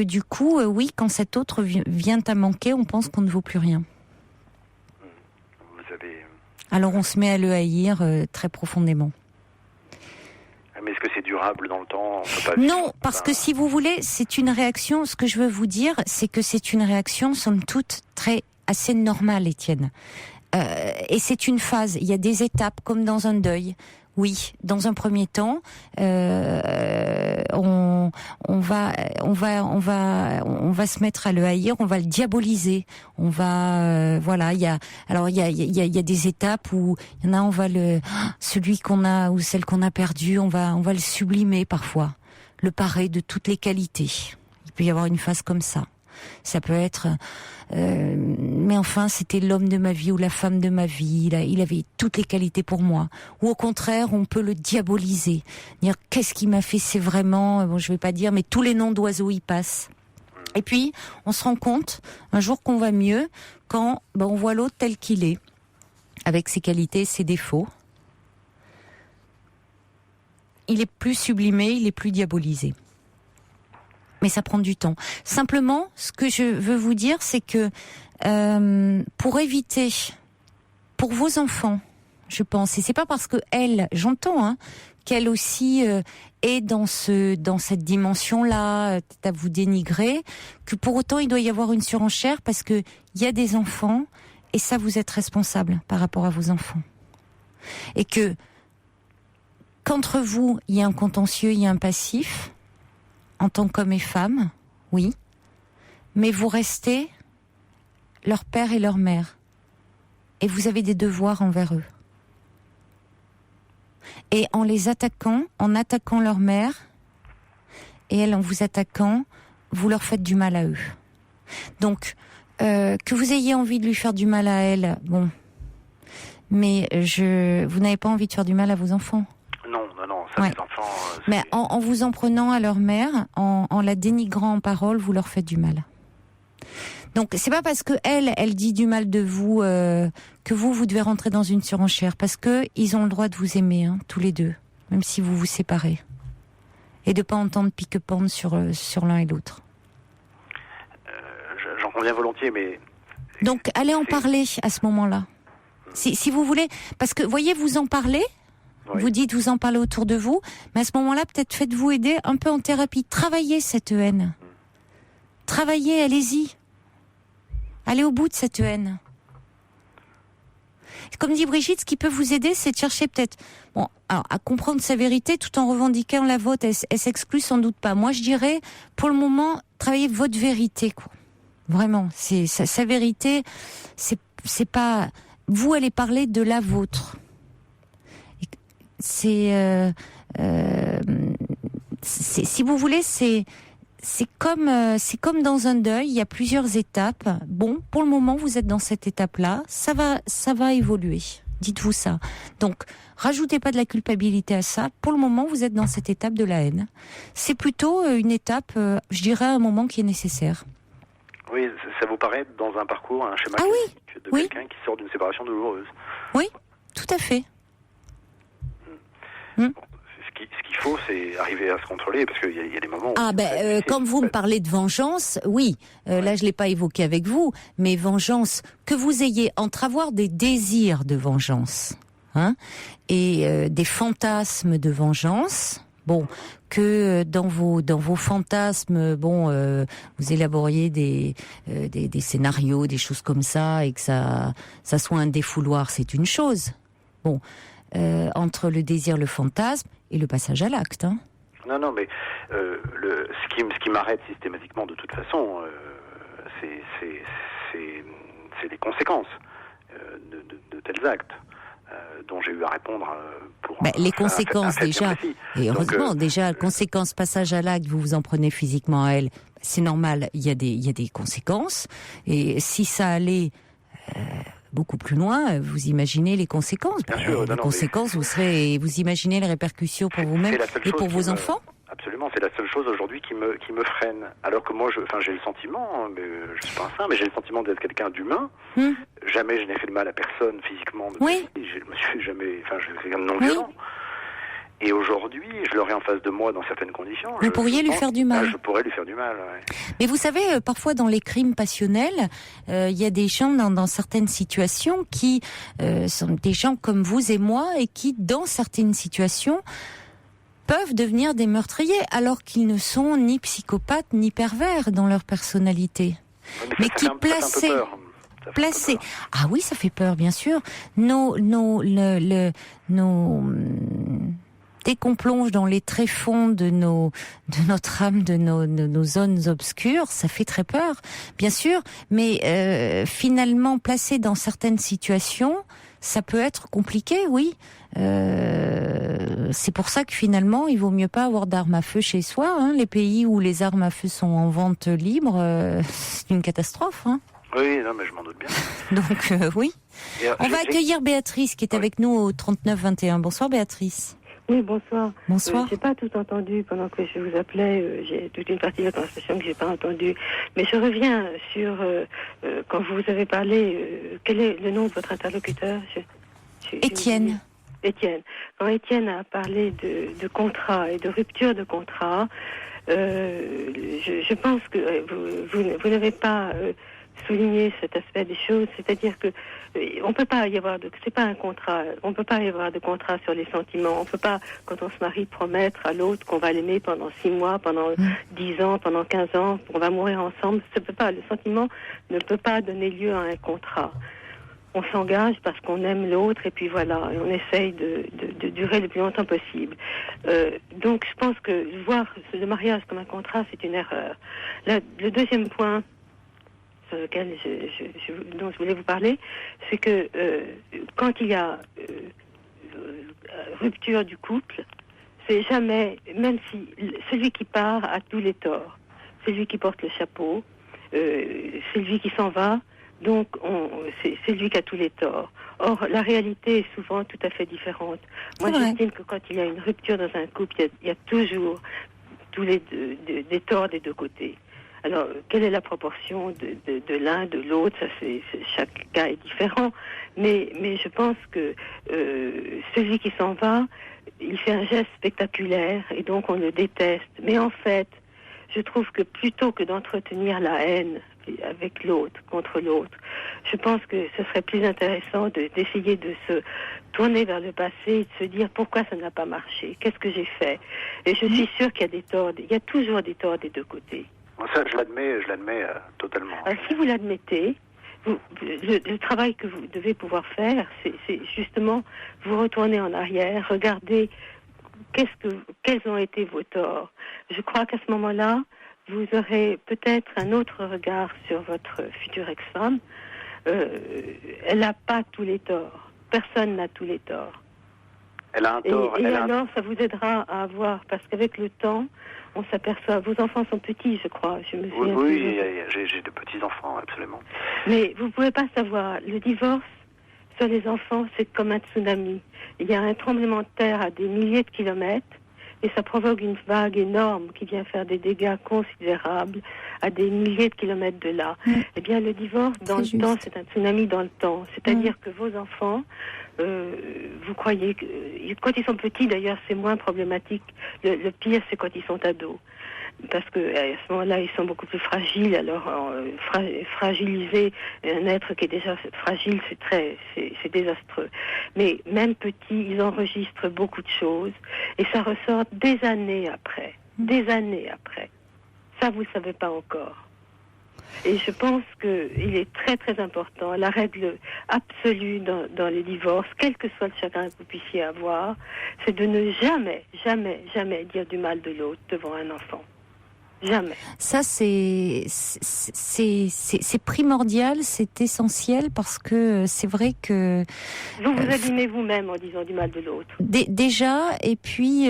du coup, oui, quand cet autre vient à manquer, on pense qu'on ne vaut plus rien. Alors on se met à le haïr très profondément. Mais est-ce que c'est durable dans le temps ? Non, parce que si vous voulez, c'est une réaction, ce que je veux vous dire, c'est que c'est une réaction, somme toute, assez normale, Étienne. Et c'est une phase, il y a des étapes, comme dans un deuil, Oui, dans un premier temps, on va se mettre à le haïr, on va le diaboliser, on va il y a des étapes où il y en a, celui qu'on a ou celle qu'on a perdu, on va le sublimer parfois, le parer de toutes les qualités. Il peut y avoir une phase comme ça. Ça peut être mais enfin c'était l'homme de ma vie ou la femme de ma vie, il avait toutes les qualités pour moi. Ou au contraire, on peut le diaboliser, dire qu'est-ce qui m'a fait, c'est vraiment, je vais pas dire, mais tous les noms d'oiseaux y passent. Et puis on se rend compte un jour qu'on va mieux quand on voit l'autre tel qu'il est, avec ses qualités et ses défauts. Il est plus sublimé, il est plus diabolisé. Mais ça prend du temps. Simplement, ce que je veux vous dire, c'est que pour éviter, pour vos enfants, je pense, et c'est pas parce que elle, j'entends, qu'elle aussi est dans cette dimension-là, à vous dénigrer, que pour autant il doit y avoir une surenchère parce que il y a des enfants et ça vous êtes responsable par rapport à vos enfants. Et que qu'entre vous, il y a un contentieux, il y a un passif. En tant qu'homme et femme, oui, mais vous restez leur père et leur mère, et vous avez des devoirs envers eux. Et en attaquant leur mère, et elle en vous attaquant, vous leur faites du mal à eux. Donc, que vous ayez envie de lui faire du mal à elle, bon, mais vous n'avez pas envie de faire du mal à vos enfants. Non, ça, ouais. Les enfants... Mais en vous en prenant à leur mère, en la dénigrant en parole, vous leur faites du mal. Donc, c'est pas parce que elle dit du mal de vous que vous devez rentrer dans une surenchère. Parce que ils ont le droit de vous aimer, tous les deux, même si vous vous séparez. Et de pas entendre pique-pendre sur l'un et l'autre. J'en conviens volontiers, mais... Donc, allez en parler à ce moment-là. Si vous voulez... Parce que, voyez, vous en parlez... Oui. Vous dites, vous en parlez autour de vous, mais à ce moment-là, peut-être faites-vous aider un peu en thérapie. Travaillez cette haine. Travaillez, allez-y. Allez au bout de cette haine. Comme dit Brigitte, ce qui peut vous aider, c'est de chercher peut-être à comprendre sa vérité tout en revendiquant la vôtre. Elle s'exclut sans doute pas. Moi, je dirais, pour le moment, travaillez votre vérité, quoi. Vraiment, c'est sa vérité. C'est pas... Vous allez parler de la vôtre. Si vous voulez, c'est comme dans un deuil, il y a plusieurs étapes. Bon, pour le moment, vous êtes dans cette étape-là, ça va évoluer. Dites-vous ça. Donc, rajoutez pas de la culpabilité à ça. Pour le moment, vous êtes dans cette étape de la haine. C'est plutôt une étape, je dirais, un moment qui est nécessaire. Oui, ça vous paraît dans un parcours, un schéma classique de quelqu'un qui sort d'une séparation douloureuse. Oui, tout à fait. Bon, ce qu'il faut, c'est arriver à se contrôler, parce qu'il y a des moments où... Comme vous me parlez de vengeance, oui, là je l'ai pas évoqué avec vous, mais vengeance, que vous ayez entre avoir des désirs de vengeance, et des fantasmes de vengeance, bon, que dans vos fantasmes, vous élaboriez des scénarios, des choses comme ça, et que ça soit un défouloir, c'est une chose. Bon. Entre le désir, le fantasme et le passage à l'acte. Non, mais ce qui m'arrête systématiquement de toute façon, c'est les conséquences de tels actes dont j'ai eu à répondre pour... les conséquences déjà, et heureusement, déjà, conséquences, passage à l'acte, vous vous en prenez physiquement à elle, c'est normal, il y a des conséquences, et si ça allait... beaucoup plus loin, vous imaginez les conséquences. Conséquences, vous imaginez les répercussions pour vous-même et pour vos enfants. Absolument, c'est la seule chose aujourd'hui qui me freine. Alors que moi, j'ai le sentiment, mais je suis pas un saint, mais j'ai le sentiment d'être quelqu'un d'humain. Jamais je n'ai fait de mal à personne physiquement. Je me suis jamais, je suis quelqu'un de non violent. Et aujourd'hui, je l'aurais en face de moi dans certaines conditions. Vous pourriez lui faire du mal. Je pourrais lui faire du mal, ouais. Mais vous savez, parfois dans les crimes passionnels, il y a des gens dans certaines situations qui sont des gens comme vous et moi et qui, dans certaines situations, peuvent devenir des meurtriers alors qu'ils ne sont ni psychopathes ni pervers dans leur personnalité. Mais qui plaçaient... placer. Ah oui, ça fait peur, bien sûr. Dès qu'on plonge dans les tréfonds de notre âme, de nos zones obscures, ça fait très peur, bien sûr. Mais finalement, placé dans certaines situations, ça peut être compliqué, oui. C'est pour ça que finalement, il vaut mieux pas avoir d'armes à feu chez soi. Hein. Les pays où les armes à feu sont en vente libre, c'est une catastrophe. Hein. Oui, non, mais je m'en doute bien. Donc oui. On va accueillir Béatrice qui est avec nous au 39-21. Bonsoir Béatrice. Oui, bonsoir. Bonsoir. J'ai pas tout entendu pendant que je vous appelais. J'ai toute une partie de la conversation que j'ai pas entendue. Mais je reviens sur quand vous avez parlé. Quel est le nom de votre interlocuteur? Étienne. Étienne. Quand Étienne a parlé de contrat et de rupture de contrat, je pense que vous n'avez pas souligné cet aspect des choses, c'est-à-dire que on peut pas y avoir c'est pas un contrat, on peut pas y avoir de contrat sur les sentiments, on peut pas, quand on se marie, promettre à l'autre qu'on va l'aimer pendant 6 mois, pendant 10 ans, pendant 15 ans, qu'on va mourir ensemble, ça peut pas, le sentiment ne peut pas donner lieu à un contrat. On s'engage parce qu'on aime l'autre et puis voilà, et on essaye de durer le plus longtemps possible. Donc je pense que voir le mariage comme un contrat, c'est une erreur. Le deuxième point sur lequel dont je voulais vous parler, c'est que quand il y a rupture du couple, c'est jamais, même si celui qui part a tous les torts, celui qui porte le chapeau, celui qui s'en va, donc c'est lui qui a tous les torts. Or, la réalité est souvent tout à fait différente. Moi, j'estime que quand il y a une rupture dans un couple, il y a toujours des torts des deux côtés. Alors, quelle est la proportion de l'un, de l'autre? Ça, chaque cas est différent. Mais je pense que celui qui s'en va, il fait un geste spectaculaire et donc on le déteste. Mais en fait, je trouve que plutôt que d'entretenir la haine avec l'autre, contre l'autre, je pense que ce serait plus intéressant d'essayer de se tourner vers le passé et de se dire pourquoi ça n'a pas marché, qu'est-ce que j'ai fait. Et je suis sûre qu'il y a des torts, il y a toujours des torts des deux côtés. Ça, je l'admets totalement. Alors, si vous l'admettez, le travail que vous devez pouvoir faire, c'est justement vous retourner en arrière, regarder quels ont été vos torts. Je crois qu'à ce moment-là, vous aurez peut-être un autre regard sur votre future ex-femme. Elle n'a pas tous les torts. Personne n'a tous les torts. Elle a un tort. Et alors, ça vous aidera à avoir, parce qu'avec le temps, on s'aperçoit. Vos enfants sont petits, je crois. Je me souviens. Oui, j'ai de petits enfants, absolument. Mais vous ne pouvez pas savoir. Le divorce sur les enfants, c'est comme un tsunami. Il y a un tremblement de terre à des milliers de kilomètres. Et ça provoque une vague énorme qui vient faire des dégâts considérables à des milliers de kilomètres de là. Eh bien, le divorce, dans le temps, c'est un tsunami dans le temps. C'est-à-dire que vos enfants, vous croyez que... Quand ils sont petits, d'ailleurs, c'est moins problématique. Le pire, c'est quand ils sont ados. Parce que à ce moment-là, ils sont beaucoup plus fragiles. Alors, fragiliser un être qui est déjà fragile, c'est désastreux. Mais même petits, ils enregistrent beaucoup de choses et ça ressort des années après. Des années après. Ça, vous ne savez pas encore. Et je pense qu'il est très très important, la règle absolue dans les divorces, quel que soit le chagrin que vous puissiez avoir, c'est de ne jamais, jamais, jamais dire du mal de l'autre devant un enfant. Jamais. Ça, c'est primordial, c'est essentiel parce que c'est vrai que... Vous vous abîmez vous-même en disant du mal de l'autre. Déjà, et puis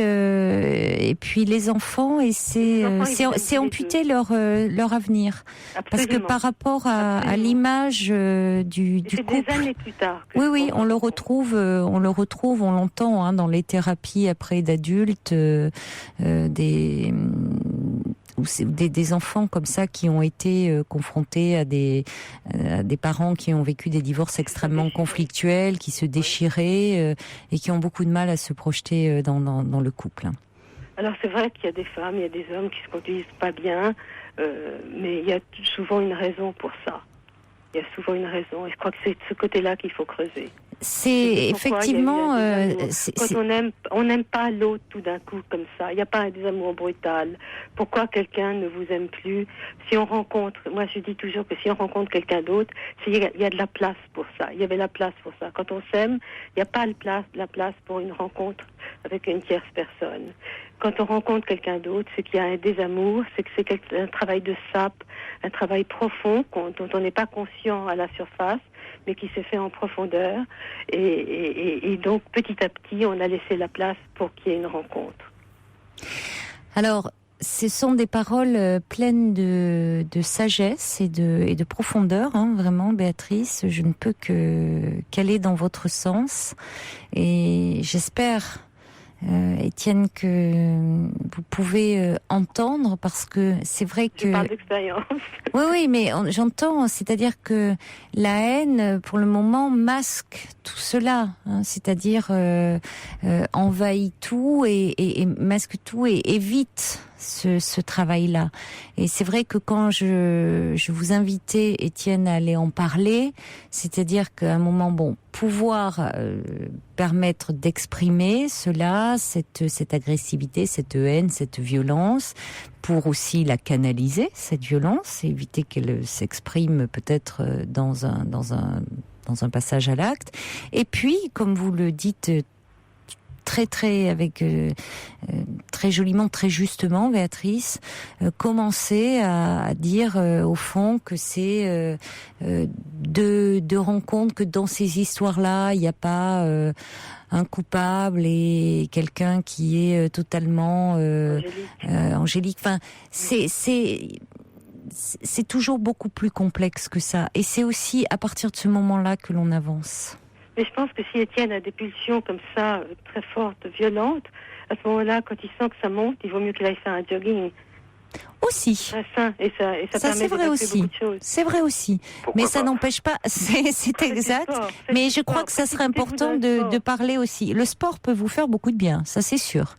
les enfants, et c'est amputer leur avenir. Absolument. Parce que par rapport à l'image du couple... des années plus tard. Oui, on le retrouve, on l'entend hein, dans les thérapies après d'adultes, des enfants comme ça qui ont été confrontés à des parents qui ont vécu des divorces extrêmement conflictuels, qui se déchiraient et qui ont beaucoup de mal à se projeter dans le couple. Alors c'est vrai qu'il y a des femmes, il y a des hommes qui se conduisent pas bien, mais il y a souvent une raison pour ça. Il y a souvent une raison et je crois que c'est de ce côté-là qu'il faut creuser. C'est effectivement... Quand on n'aime pas l'autre tout d'un coup comme ça, il n'y a pas un désamour brutal. Pourquoi quelqu'un ne vous aime plus? Si on rencontre, moi je dis toujours que si on rencontre quelqu'un d'autre, il y a de la place pour ça. Il y avait la place pour ça. Quand on s'aime, il n'y a pas la place pour une rencontre avec une tierce personne. Quand on rencontre quelqu'un d'autre, c'est qu'il y a un désamour, c'est que c'est un travail de sape, un travail profond dont on n'est pas conscient à la surface, mais qui se fait en profondeur. Et donc, petit à petit, on a laissé la place pour qu'il y ait une rencontre. Alors, ce sont des paroles pleines de sagesse et de profondeur, hein, vraiment, Béatrice. Je ne peux qu'aller dans votre sens. Et j'espère... Étienne, que vous pouvez entendre, parce que c'est vrai que... Je parle d'expérience. Oui, mais j'entends, c'est-à-dire que la haine, pour le moment, masque tout cela, hein, c'est-à-dire envahit tout et masque tout et évite ce travail-là. Et c'est vrai que quand je vous invitais, Étienne, à aller en parler, c'est-à-dire qu'à un moment, pouvoir permettre d'exprimer cela, cette agressivité, cette haine, cette violence, pour aussi la canaliser, cette violence, et éviter qu'elle s'exprime peut-être dans un passage à l'acte. Et puis, comme vous le dites très joliment, très justement, Béatrice, commencer à dire au fond que c'est de rencontres, que dans ces histoires-là, il n'y a pas un coupable et quelqu'un qui est totalement angélique. Enfin, c'est toujours beaucoup plus complexe que ça. Et c'est aussi à partir de ce moment-là que l'on avance. Mais je pense que si Étienne a des pulsions comme ça, très fortes, violentes, à ce moment-là, quand il sent que ça monte, il vaut mieux qu'il aille faire un jogging. Aussi. Ça permet c'est vrai de aussi. beaucoup de choses. C'est vrai aussi. Pourquoi mais ça pas n'empêche pas, c'est exact. Mais je crois que ça serait important de parler aussi. Le sport peut vous faire beaucoup de bien, ça c'est sûr.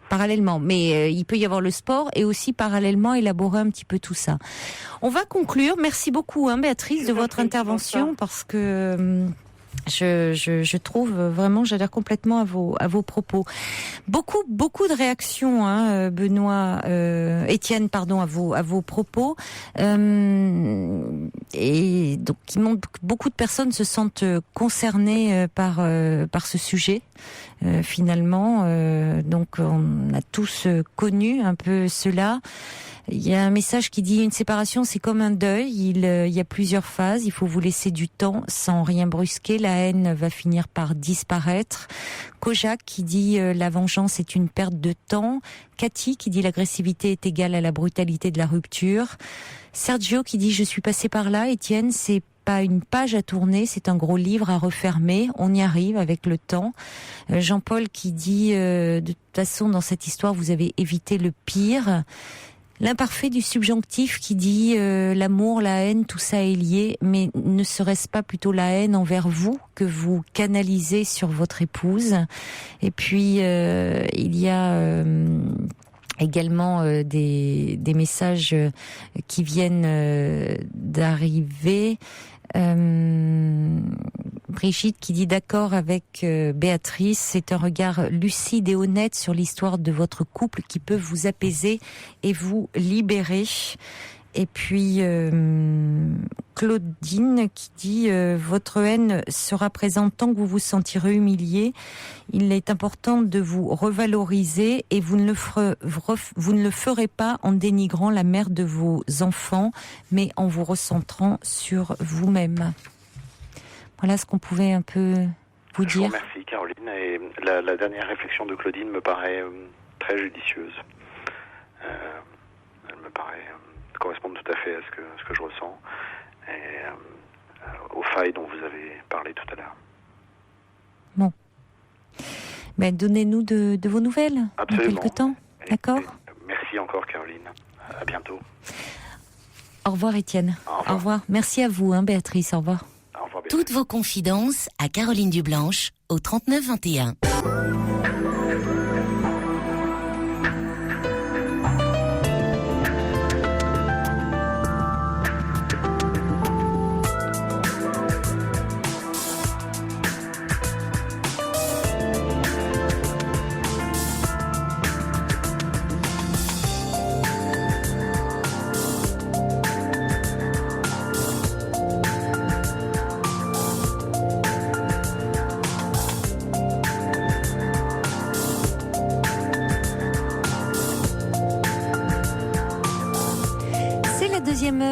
Parallèlement, mais il peut y avoir le sport et aussi parallèlement élaborer un petit peu tout ça. On va conclure. Merci beaucoup, Béatrice, de votre intervention, parce que je trouve vraiment, j'adhère complètement à vos propos. Beaucoup de réactions, Benoît, Étienne, pardon, à vos propos, et donc qui montrent que beaucoup de personnes se sentent concernées par ce sujet. Finalement, donc on a tous connu un peu cela. Il y a un message qui dit: une séparation, c'est comme un deuil. Il y a plusieurs phases. Il faut vous laisser du temps sans rien brusquer. La haine va finir par disparaître. Kojak qui dit la vengeance est une perte de temps. Cathy qui dit l'agressivité est égale à la brutalité de la rupture. Sergio qui dit je suis passé par là. Étienne, c'est pas une page à tourner, c'est un gros livre à refermer. On y arrive avec le temps. Jean-Paul qui dit de toute façon dans cette histoire vous avez évité le pire. L'imparfait du subjonctif qui dit l'amour, la haine, tout ça est lié, mais ne serait-ce pas plutôt la haine envers vous que vous canalisez sur votre épouse? Et puis il y a également des messages qui viennent d'arriver. Brigitte qui dit d'accord avec Béatrice, c'est un regard lucide et honnête sur l'histoire de votre couple qui peut vous apaiser et vous libérer. Et puis Claudine qui dit votre haine sera présente tant que vous vous sentirez humilié. Il est important de vous revaloriser et vous ne le ferez pas en dénigrant la mère de vos enfants, mais en vous recentrant sur vous-même. Voilà ce qu'on pouvait un peu vous dire. Je vous remercie, Caroline. Et la dernière réflexion de Claudine me paraît très judicieuse. Elle me paraît correspondre tout à fait à ce que je ressens et aux failles dont vous avez parlé tout à l'heure. Bon. Ben, donnez-nous de vos nouvelles. Absolument. Dans quelque temps. D'accord ? Merci encore, Caroline. À bientôt. Au revoir, Étienne. Au revoir. Merci à vous, Béatrice. Au revoir. Au revoir, Béatrice. Toutes vos confidences à Caroline Dublanche au 39 21.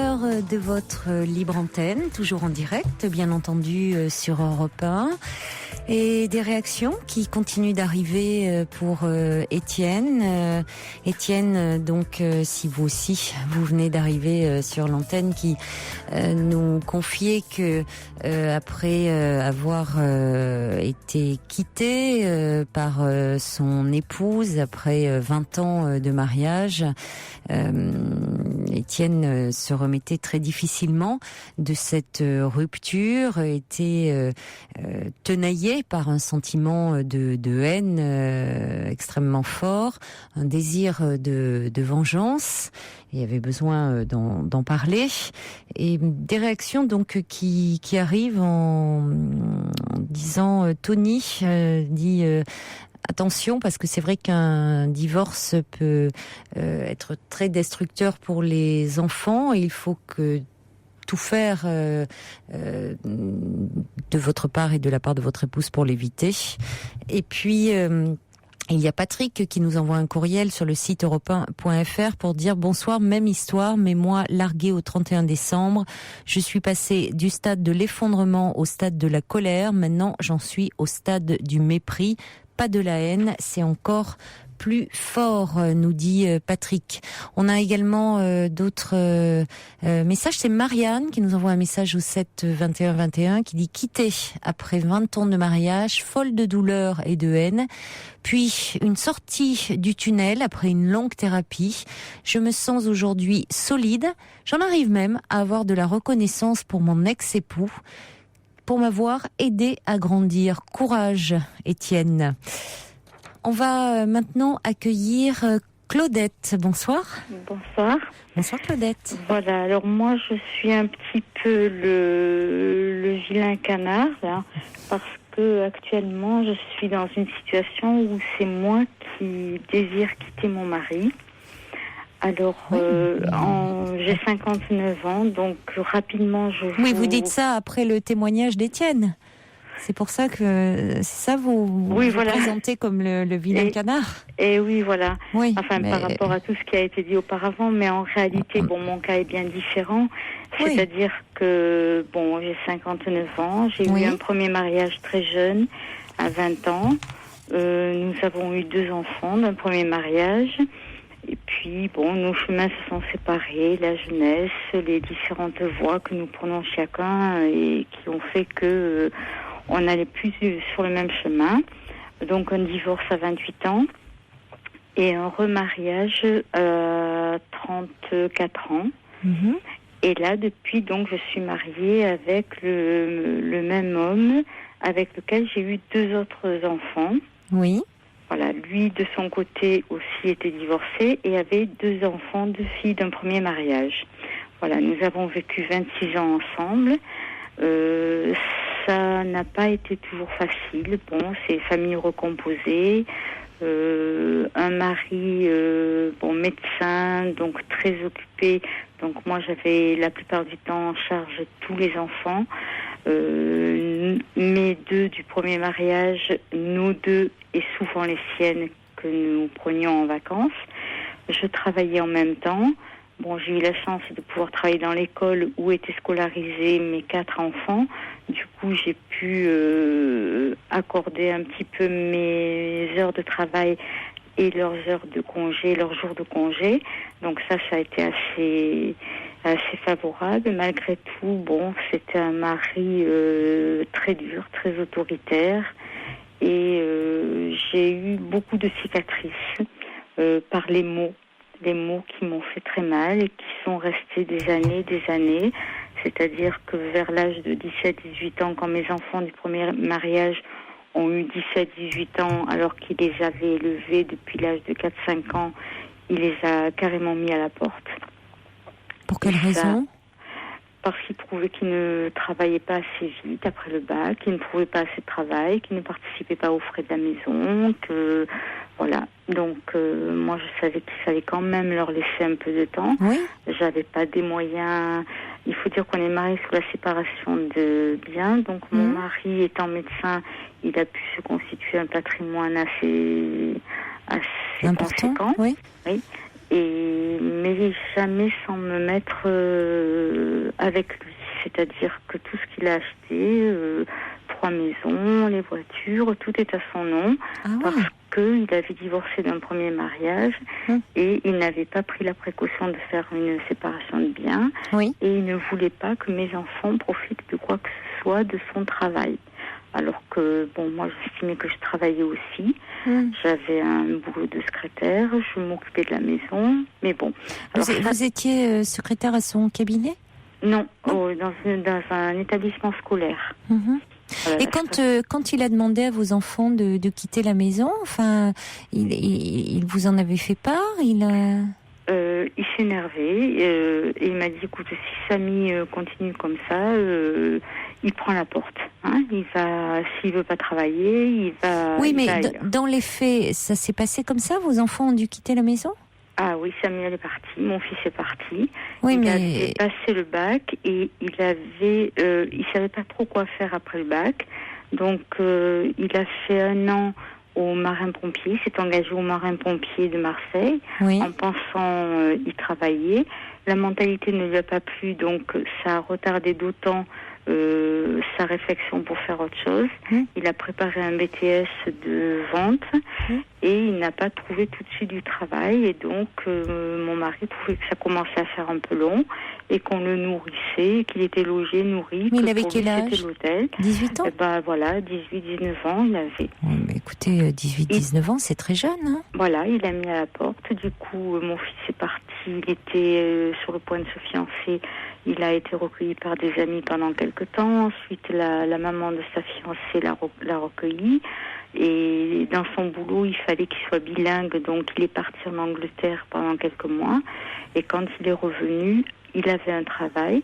l'heure de votre libre antenne, toujours en direct, bien entendu, sur Europe 1. Et des réactions qui continuent d'arriver pour Étienne. Étienne, donc, si vous aussi, vous venez d'arriver sur l'antenne, qui nous confiait que après avoir été quitté par son épouse, après 20 ans de mariage, Étienne se remettait très difficilement de cette rupture, était tenaillé par un sentiment de haine extrêmement fort, un désir de vengeance, et avait besoin d'en parler, et des réactions donc qui arrivent en disant Tony dit attention, parce que c'est vrai qu'un divorce peut être très destructeur pour les enfants, et il faut que tout faire de votre part et de la part de votre épouse pour l'éviter. Et puis il y a Patrick qui nous envoie un courriel sur le site europe1.fr pour dire bonsoir, même histoire, mais moi largué au 31 décembre, je suis passé du stade de l'effondrement au stade de la colère, maintenant j'en suis au stade du mépris, pas de la haine, c'est encore plus fort, nous dit Patrick. On a également d'autres messages. C'est Marianne qui nous envoie un message au 7 21 21 qui dit quitter après 20 ans de mariage, folle de douleur et de haine, puis une sortie du tunnel après une longue thérapie. Je me sens aujourd'hui solide. J'en arrive même à avoir de la reconnaissance pour mon ex-époux, pour m'avoir aidé à grandir. Courage, Étienne. On va maintenant accueillir Claudette. Bonsoir. Bonsoir. Bonsoir Claudette. Voilà, alors moi je suis un petit peu le vilain canard, là, parce que actuellement je suis dans une situation où c'est moi qui désire quitter mon mari. Alors, j'ai 59 ans, donc rapidement je... Oui, vous dites ça après le témoignage d'Étienne. C'est pour ça que c'est ça vous présentez comme le vilain canard. Et oui, voilà. Oui, enfin, par rapport à tout ce qui a été dit auparavant, mais en réalité, mon cas est bien différent. C'est-à-dire que, j'ai 59 ans, j'ai eu un premier mariage très jeune, à 20 ans. Nous avons eu 2 enfants d'un premier mariage. Et puis, nos chemins se sont séparés, la jeunesse, les différentes voies que nous prenons chacun et qui ont fait que on n'allait plus sur le même chemin. Donc, un divorce à 28 ans et un remariage à 34 ans. Mm-hmm. Et là, depuis, donc, je suis mariée avec le même homme avec lequel j'ai eu 2 autres enfants. Oui. Voilà, lui, de son côté, aussi était divorcé et avait 2 enfants, 2 filles d'un premier mariage. Voilà, nous avons vécu 26 ans ensemble. Ça n'a pas été toujours facile. C'est famille recomposée. Un mari, médecin, donc très occupé. Donc moi, j'avais la plupart du temps en charge tous les enfants. Mes 2 du premier mariage, nos 2 et souvent les siennes que nous prenions en vacances. Je travaillais en même temps. J'ai eu la chance de pouvoir travailler dans l'école où étaient scolarisés mes 4 enfants. Du coup, j'ai pu accorder un petit peu mes heures de travail et leurs heures de congé, leurs jours de congé. Donc ça a été assez favorable. Malgré tout, c'était un mari très dur, très autoritaire. Et j'ai eu beaucoup de cicatrices par les mots qui m'ont fait très mal et qui sont restés des années. C'est-à-dire que vers l'âge de 17-18 ans, quand mes enfants du premier mariage ont eu 17-18 ans, alors qu'il les avait élevés depuis l'âge de 4-5 ans, il les a carrément mis à la porte. Pour quelle raison ? Parce qu'il trouvait qu'il ne travaillait pas assez vite après le bac, qu'il ne trouvait pas assez de travail, qu'il ne participait pas aux frais de la maison, que... Voilà, donc moi je savais qu'il fallait quand même leur laisser un peu de temps. Oui. J'avais pas des moyens. Il faut dire qu'on est mariés sous la séparation de biens. Donc mon mari étant médecin, il a pu se constituer un patrimoine assez important, conséquent. Oui. mais jamais sans me mettre avec lui. C'est-à-dire que tout ce qu'il a acheté, 3 maisons, les voitures, tout est à son nom, parce qu'il avait divorcé d'un premier mariage et il n'avait pas pris la précaution de faire une séparation de biens, et il ne voulait pas que mes enfants profitent de quoi que ce soit de son travail. Alors que, moi, j'estimais que je travaillais aussi. J'avais un boulot de secrétaire, je m'occupais de la maison, mais bon. Alors vous étiez secrétaire à son cabinet ? Non, dans un établissement scolaire. Et quand il a demandé à vos enfants de quitter la maison, enfin, il vous en avait fait part ? Il s'énervait et il m'a dit, écoute, si Samy continue comme ça, il prend la porte. S'il veut pas travailler, il va. Oui, mais dans les faits, ça s'est passé comme ça ? Vos enfants ont dû quitter la maison ? Ah oui, Samuel est parti, mon fils est parti. Oui, il avait passé le bac et il savait pas trop quoi faire après le bac. Donc il a fait 1 an au marin-pompier, s'est engagé au marin-pompier de Marseille, en pensant y travailler. La mentalité ne lui a pas plu, donc ça a retardé d'autant sa réflexion pour faire autre chose. Il a préparé un BTS de vente et il n'a pas trouvé tout de suite du travail, et donc mon mari trouvait que ça commençait à faire un peu long et qu'on le nourrissait, qu'il était logé, nourri. Mais il avait quel âge ? C'était l'hôtel. 18 ans ? Voilà, 18-19 ans il avait. Mais écoutez, 18-19 ans, c'est très jeune. Voilà, il a mis à la porte. Du coup, mon fils est parti, il était sur le point de se fiancer. Il a été recueilli par des amis pendant quelque temps. Ensuite, la maman de sa fiancée l'a recueilli. Et dans son boulot, il fallait qu'il soit bilingue. Donc, il est parti en Angleterre pendant quelques mois. Et quand il est revenu, il avait un travail.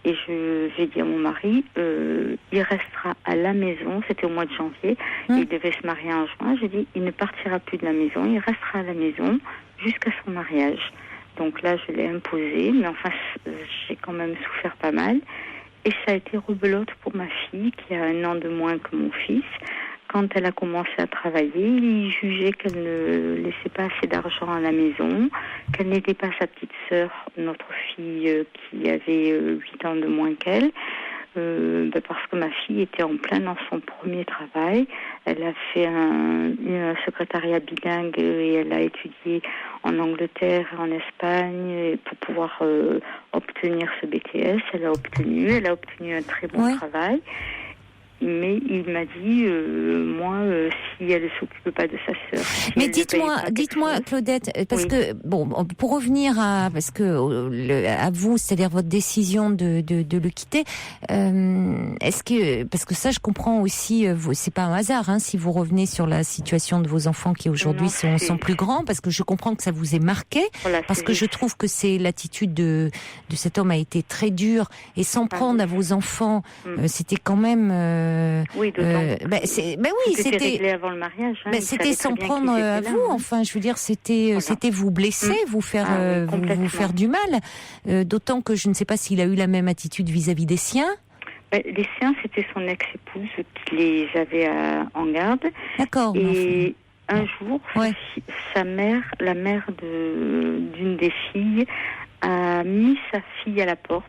Et j'ai dit à mon mari, il restera à la maison. C'était au mois de janvier. Il devait se marier en juin. J'ai dit, il ne partira plus de la maison. Il restera à la maison jusqu'à son mariage. Donc là, je l'ai imposé, mais enfin, j'ai quand même souffert pas mal. Et ça a été rebelote pour ma fille, qui a 1 an de moins que mon fils. Quand elle a commencé à travailler, il jugeait qu'elle ne laissait pas assez d'argent à la maison, qu'elle n'était pas sa petite sœur, notre fille qui avait 8 ans de moins qu'elle. Parce que ma fille était en plein dans son premier travail. Elle a fait un secrétariat bilingue et elle a étudié en Angleterre et en Espagne pour pouvoir obtenir ce BTS. Elle a obtenu un très bon travail. Mais il m'a dit, si elle ne s'occupe pas de sa sœur. Mais dites-moi, Claudette, parce que pour revenir à vous, c'est-à-dire votre décision de le quitter, est-ce que, parce que ça, je comprends aussi, c'est pas un hasard, si vous revenez sur la situation de vos enfants qui aujourd'hui sont plus grands, parce que je comprends que ça vous ait marqué, parce que je trouve que l'attitude de cet homme a été très dure, et s'en prendre à vos enfants, c'était quand même. C'était réglé avant le mariage. C'était s'en prendre à vous. Enfin, je veux dire, c'était vous blesser, vous faire du mal. D'autant que je ne sais pas s'il a eu la même attitude vis-à-vis des siens. Les siens, c'était son ex-épouse qui les avait en garde. D'accord. Et un jour, sa mère, la mère d'une des filles, a mis sa fille à la porte.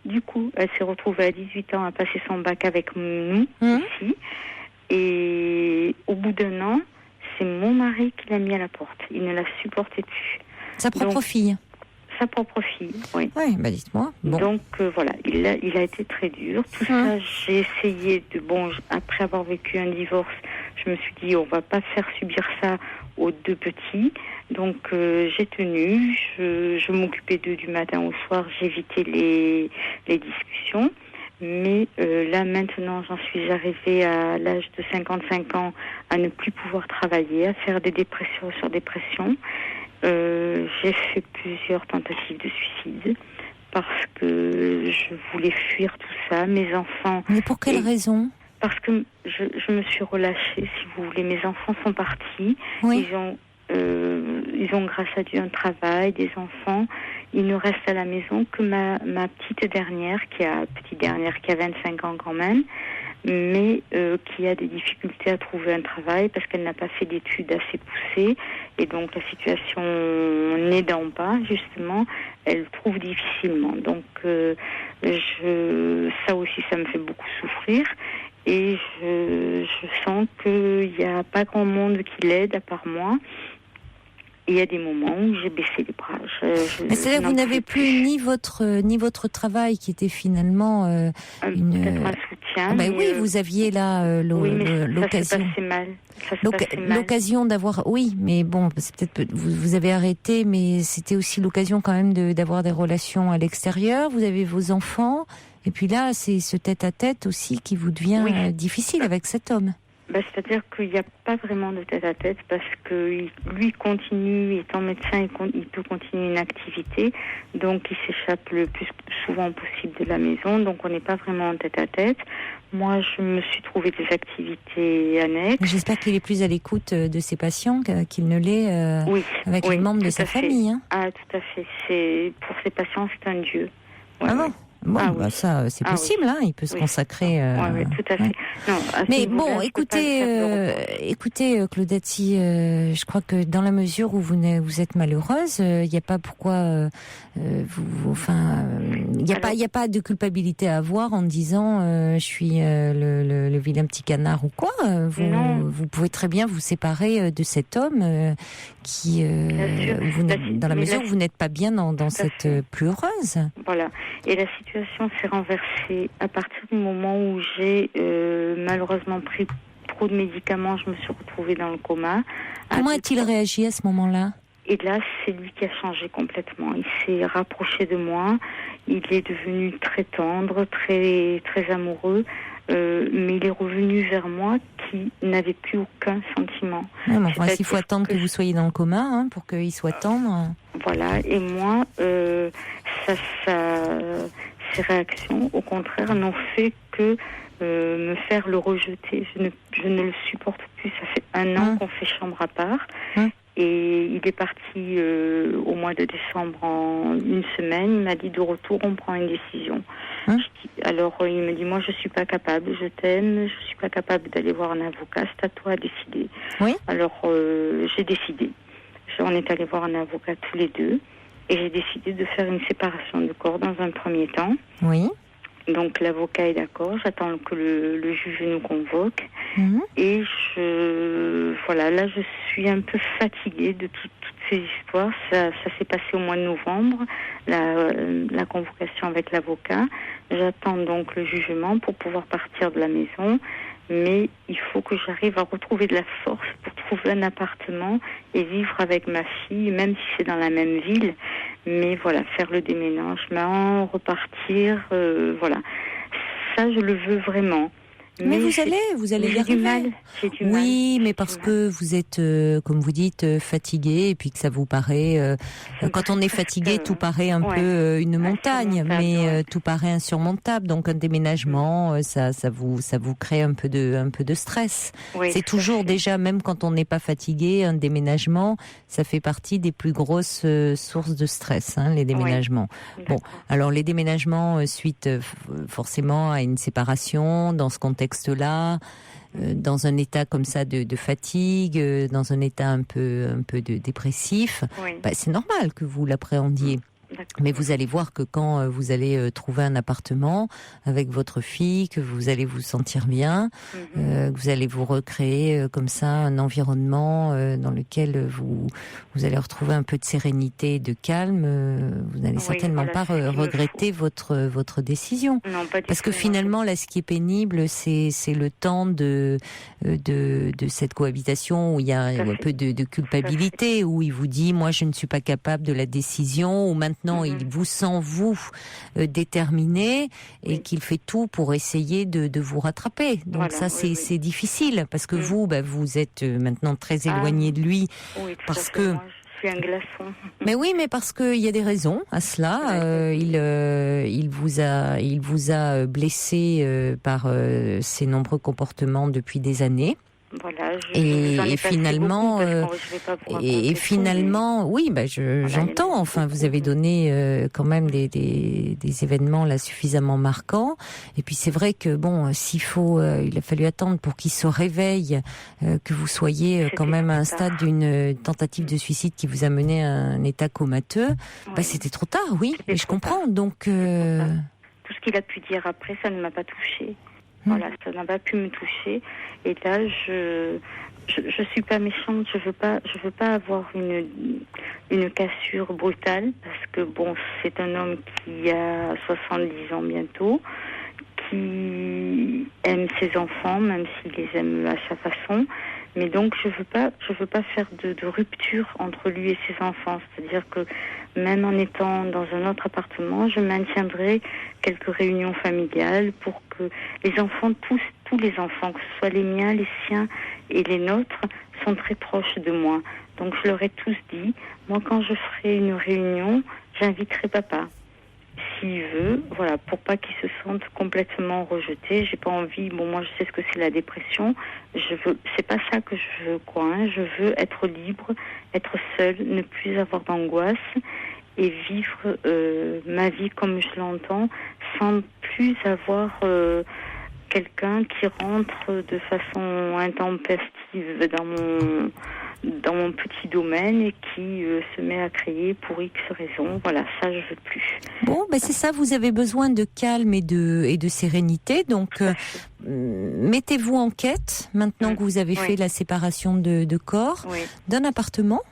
Du coup, elle s'est retrouvée à 18 ans à passer son bac avec nous, ici. Et au bout d'1 an, c'est mon mari qui l'a mis à la porte. Il ne la supportait plus. Sa propre fille ? Sa propre fille, oui. Oui, dites-moi. Bon. Donc, voilà, il a été très dur. Tout ça, j'ai essayé après avoir vécu un divorce, je me suis dit, on va pas faire subir ça aux 2 petits. Donc j'ai tenu, je m'occupais d'eux du matin au soir, j'évitais les discussions. Mais là maintenant, j'en suis arrivée à l'âge de 55 ans à ne plus pouvoir travailler, à faire des dépressions sur dépression. J'ai fait plusieurs tentatives de suicide parce que je voulais fuir tout ça, mes enfants. Mais pour quelle raison ? Parce que je me suis relâchée, si vous voulez. Mes enfants sont partis, ils ont grâce à Dieu un travail, des enfants. Il ne reste à la maison que ma petite dernière qui a 25 ans quand même, mais qui a des difficultés à trouver un travail parce qu'elle n'a pas fait d'études assez poussées Et donc la situation n'aidant pas, justement, elle trouve difficilement. Donc ça aussi, ça me fait beaucoup souffrir. Et je sens qu'il n'y a pas grand monde qui l'aide à part moi. Et il y a des moments où j'ai baissé les bras. Mais c'est-à-dire que vous n'avez plus ni votre travail qui était finalement peut-être un soutien. Oui, vous aviez là l'occasion. Ça se passait mal. L'occasion d'avoir, oui, mais bon, c'est peut-être vous avez arrêté, mais c'était aussi l'occasion quand même d'avoir des relations à l'extérieur. Vous avez vos enfants, et puis là, c'est ce tête-à-tête aussi qui vous devient difficile avec cet homme. C'est-à-dire qu'il n'y a pas vraiment de tête-à-tête parce que lui continue, étant médecin, il peut continuer une activité, donc il s'échappe le plus souvent possible de la maison, donc on n'est pas vraiment en tête-à-tête. Moi, je me suis trouvé des activités annexes. J'espère qu'il est plus à l'écoute de ses patients qu'il ne l'est avec les membres de sa famille. Hein. Ah, tout à fait. Pour ses patients, c'est un dieu. Ouais, bon. Bon, ça, c'est possible, hein. Il peut se consacrer. Oui, tout à fait. Non, mais bon, écoutez, Claudette, si je crois que dans la mesure où vous êtes malheureuse, il n'y a pas pourquoi, il n'y a pas de culpabilité à avoir en disant je suis le vilain petit canard ou quoi. Vous pouvez très bien vous séparer de cet homme qui, dans la mesure où vous n'êtes pas bien dans cette plus heureuse. Voilà. Et la situation s'est renversée à partir du moment où j'ai malheureusement pris trop de médicaments. Je me suis retrouvée dans le coma. Comment a-t-il réagi à ce moment-là ? Et là, c'est lui qui a changé complètement. Il s'est rapproché de moi. Il est devenu très tendre, très, très amoureux. Mais il est revenu vers moi qui n'avait plus aucun sentiment. Ouais, mais enfin, il faut attendre que vous soyez dans le coma pour qu'il soit tendre. Voilà. Et moi, ces réactions, au contraire, n'ont fait que me faire le rejeter. Je ne le supporte plus. Ça fait 1 an qu'on fait chambre à part. Et il est parti au mois de décembre en 1 semaine. Il m'a dit de retour, on prend une décision. Alors il me dit, moi je suis pas capable, je t'aime, je suis pas capable d'aller voir un avocat, c'est à toi de décider. Oui. Alors j'ai décidé. On est allé voir un avocat tous les deux et j'ai décidé de faire une séparation de corps dans un premier temps. Oui. Donc l'avocat est d'accord, j'attends que le juge nous convoque. Et là je suis un peu fatiguée de toutes ces histoires. Ça s'est passé au mois de novembre, la convocation avec l'avocat. J'attends donc le jugement pour pouvoir partir de la maison. Mais il faut que j'arrive à retrouver de la force pour trouver un appartement et vivre avec ma fille, même si c'est dans la même ville. Mais voilà, faire le déménagement, repartir, voilà. Ça, je le veux vraiment. Mais vous allez y arriver. J'ai du mal. Oui, mais parce que vous êtes, comme vous dites, fatigué et puis que ça vous paraît, quand on est fatigué, tout paraît un peu une montagne, mais tout paraît insurmontable. Donc un déménagement, ça vous crée un peu de stress. Oui, c'est toujours déjà, même quand on n'est pas fatigué, un déménagement, ça fait partie des plus grosses sources de stress, les déménagements. Oui. Bon, alors les déménagements suite forcément à une séparation dans ce contexte-là, dans un état comme ça de fatigue, dans un état un peu dépressif, c'est normal que vous l'appréhendiez. Mais vous allez voir que quand vous allez trouver un appartement avec votre fille, que vous allez vous sentir bien, que vous allez vous recréer comme ça un environnement dans lequel vous allez retrouver un peu de sérénité et de calme, vous n'allez certainement pas regretter votre décision. Non, pas parce que finalement, là, ce qui est pénible, c'est le temps de cette cohabitation où il y a un peu de culpabilité, où il vous dit, moi, je ne suis pas capable de la décision, ou maintenant, il vous sent, vous, déterminé et qu'il fait tout pour essayer de vous rattraper. Donc ça, c'est difficile parce que vous êtes maintenant très éloigné de lui parce que... Je suis un glaçon. Mais oui, mais parce qu'il y a des raisons à cela. Il vous a blessé par ses nombreux comportements depuis des années. Voilà. Et finalement, oui, j'entends. Enfin, vous avez donné quand même des événements là suffisamment marquants. Et puis c'est vrai que s'il faut, il a fallu attendre pour qu'il se réveille, que vous soyez quand même à un stade d'une tentative de suicide qui vous a mené à un état comateux. Oui. C'était trop tard, oui. Et je comprends. Donc tout ce qu'il a pu dire après, ça ne m'a pas touchée. Voilà, ça n'a pas pu me toucher. Et là, je suis pas méchante. Je veux pas avoir une cassure brutale, parce que c'est un homme qui a 70 ans bientôt, qui aime ses enfants, même s'il les aime à sa façon. Mais donc je veux pas faire de rupture entre lui et ses enfants. C'est-à-dire que même en étant dans un autre appartement, je maintiendrai quelques réunions familiales pour que les enfants, tous les enfants, que ce soit les miens, les siens et les nôtres, sont très proches de moi. Donc je leur ai tous dit, moi quand je ferai une réunion, j'inviterai papa. S'il veut, voilà, pour pas qu'il se sente complètement rejeté. J'ai pas envie, moi je sais ce que c'est la dépression, c'est pas ça que je veux, je veux être libre, être seule, ne plus avoir d'angoisse et vivre ma vie comme je l'entends, sans plus avoir quelqu'un qui rentre de façon intempestive dans mon petit domaine et qui se met à crier pour X raisons. Voilà, ça je veux plus. Bon, c'est ça, vous avez besoin de calme et de sérénité, donc mettez-vous en quête, maintenant que vous avez fait la séparation de corps, d'un appartement,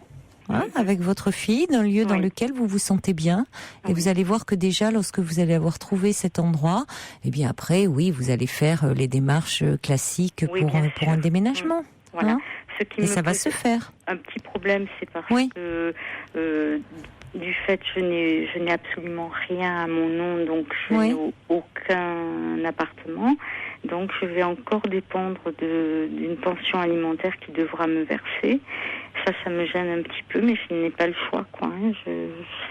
avec votre fille, d'un lieu dans lequel vous vous sentez bien, et vous allez voir que déjà, lorsque vous allez avoir trouvé cet endroit, et bien après, vous allez faire les démarches classiques pour un déménagement. Voilà. Et ça va se faire. Un petit problème, c'est parce que du fait je n'ai absolument rien à mon nom, donc je n'ai aucun appartement. Donc je vais encore dépendre d'une pension alimentaire qui devra me verser. Ça me gêne un petit peu, mais je n'ai pas le choix,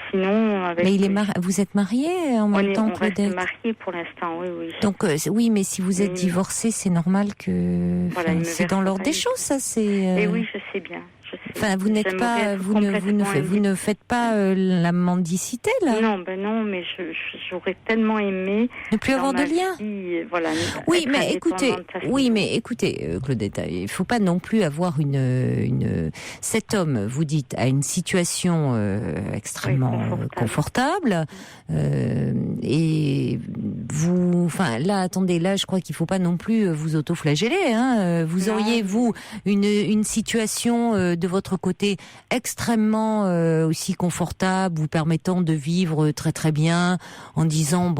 Sinon, vous êtes mariés en même temps? On reste mariés pour l'instant, oui. Donc mais si vous êtes divorcés, c'est normal que c'est dans l'ordre des choses, ça. Et oui, je sais bien. Enfin, vous ne faites pas la mendicité là. Non, mais j'aurais tellement aimé ne plus avoir de lien. Oui, mais écoutez, Claudette, il faut pas non plus avoir cet homme, vous dites, a une situation extrêmement confortable, et vous, là, attendez, là, je crois qu'il faut pas non plus vous autoflageller. Vous auriez une situation de votre côté extrêmement aussi confortable, vous permettant de vivre très très bien, en disant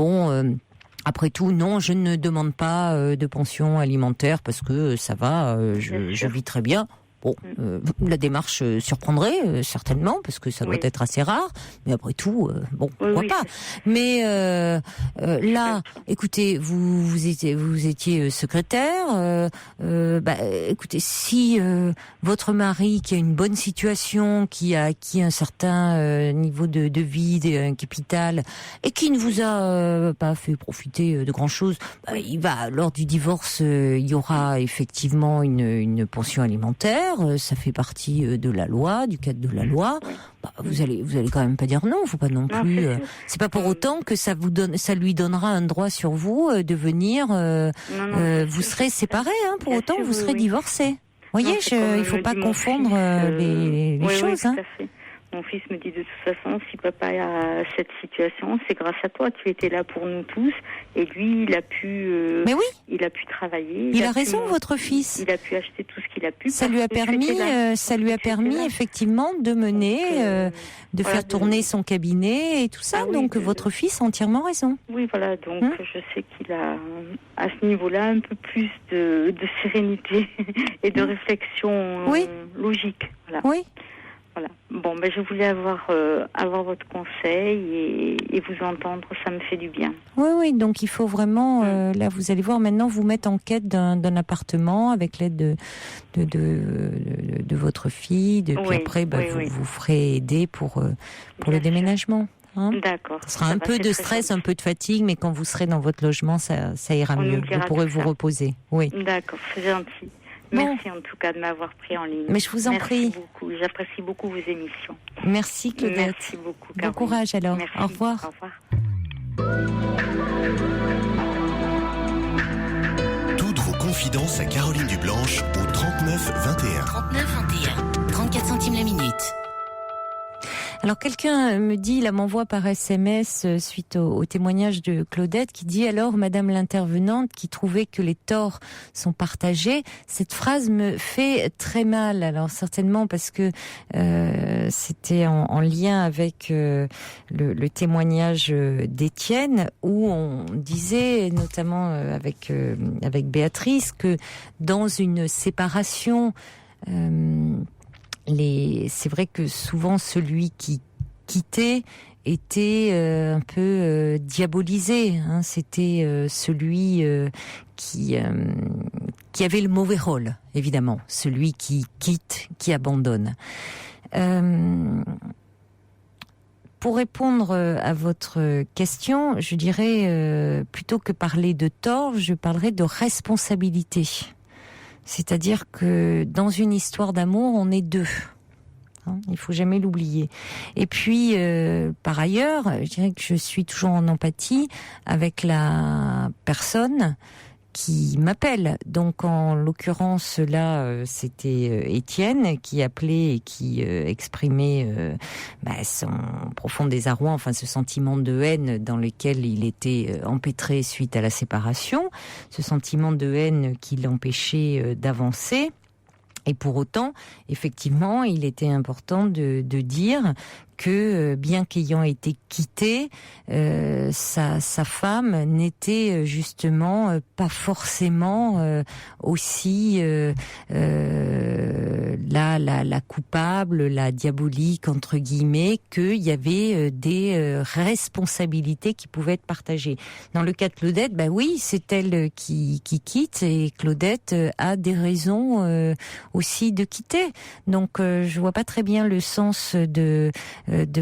après tout, non, je ne demande pas de pension alimentaire parce que ça va, je vis très bien. La démarche surprendrait certainement, parce que ça doit être assez rare, mais après tout, pourquoi pas. Mais là, écoutez, vous étiez secrétaire. Écoutez, si votre mari, qui a une bonne situation, qui a acquis un certain niveau de vie, un capital, et qui ne vous a pas fait profiter de grand chose, lors du divorce, il y aura effectivement une pension alimentaire. Ça fait partie de la loi, du cadre de la loi. Vous allez quand même pas dire non. Faut pas non plus. C'est pas pour autant que ça lui donnera un droit sur vous de venir. Vous serez séparés, pour autant vous serez divorcés. Vous voyez, il faut pas confondre les choses. Tout à fait. Mon fils me dit de toute façon, si papa a cette situation, c'est grâce à toi. Tu étais là pour nous tous. Et lui, il a pu. Il a pu travailler. Il a raison, votre fils. Il a pu acheter tout ce qu'il a pu. Ça lui a permis effectivement de mener, de faire tourner son cabinet et tout ça. Donc votre fils a entièrement raison. Oui, voilà. Donc je sais qu'il a à ce niveau-là un peu plus de sérénité et de réflexion logique. Voilà. Oui. Voilà. Bon, je voulais avoir votre conseil et vous entendre, ça me fait du bien. Oui, donc il faut vraiment, là vous allez voir maintenant, vous mettre en quête d'un appartement avec l'aide de votre fille, puis après vous ferez aider pour le déménagement. D'accord. Ce sera un peu de stress, un peu de fatigue, mais quand vous serez dans votre logement, ça ira mieux. Vous pourrez vous reposer. Oui. D'accord, c'est gentil. Merci en tout cas de m'avoir pris en ligne. Mais je vous en prie. Merci beaucoup. J'apprécie beaucoup vos émissions. Merci Claudette. Merci beaucoup. Bon courage alors. Merci. Au revoir. Au revoir. Toutes vos confidences à Caroline Dublanche au 39 21. 39 21. 34 centimes la minute. Alors quelqu'un me dit, là m'envoie par SMS suite au témoignage de Claudette, qui dit alors Madame l'intervenante qui trouvait que les torts sont partagés, cette phrase me fait très mal. Alors certainement parce que c'était en lien avec le témoignage d'Étienne, où on disait notamment avec Béatrice que dans une séparation c'est vrai que souvent celui qui quittait était un peu diabolisé. Hein. C'était celui qui avait le mauvais rôle, évidemment. Celui qui quitte, qui abandonne. Pour répondre à votre question, je dirais, plutôt que parler de tort, je parlerai de responsabilité. C'est-à-dire que dans une histoire d'amour, on est deux. Il faut jamais l'oublier. Et puis, par ailleurs, je dirais que je suis toujours en empathie avec la personne qui m'appelle. Donc, en l'occurrence, là, c'était Étienne qui appelait et qui exprimait son profond désarroi, enfin ce sentiment de haine dans lequel il était empêtré suite à la séparation, ce sentiment de haine qui l'empêchait d'avancer. Et pour autant, effectivement, il était important de dire que, bien qu'ayant été quitté, sa femme n'était justement pas forcément aussi la coupable, la diabolique entre guillemets, qu'il y avait des responsabilités qui pouvaient être partagées. Dans le cas de Claudette, oui, c'est elle qui quitte, et Claudette a des raisons aussi de quitter. Donc je vois pas très bien le sens de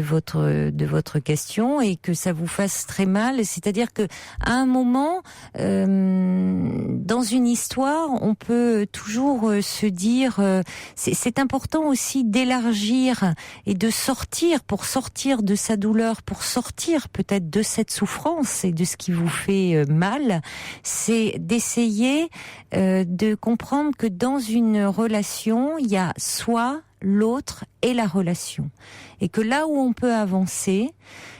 votre question, et que ça vous fasse très mal. C'est-à-dire que à un moment, dans une histoire, on peut toujours se dire, c'est important aussi d'élargir et de sortir, pour sortir de sa douleur, pour sortir peut-être de cette souffrance et de ce qui vous fait mal, c'est d'essayer de comprendre que dans une relation, il y a soi, l'autre et la relation. Et que là où on peut avancer,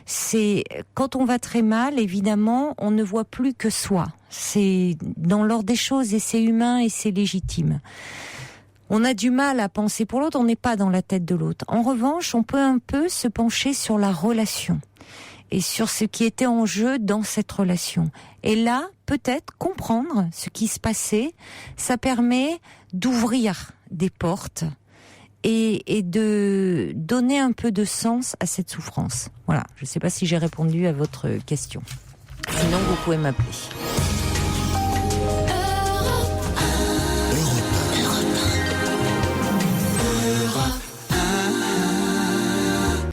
c'est quand on va très mal, évidemment, on ne voit plus que soi. C'est dans l'ordre des choses, et c'est humain et c'est légitime. On a du mal à penser pour l'autre, on n'est pas dans la tête de l'autre. En revanche, on peut un peu se pencher sur la relation et sur ce qui était en jeu dans cette relation. Et là, peut-être comprendre ce qui se passait, ça permet d'ouvrir des portes et de donner un peu de sens à cette souffrance. Voilà, je ne sais pas si j'ai répondu à votre question. Sinon, vous pouvez m'appeler.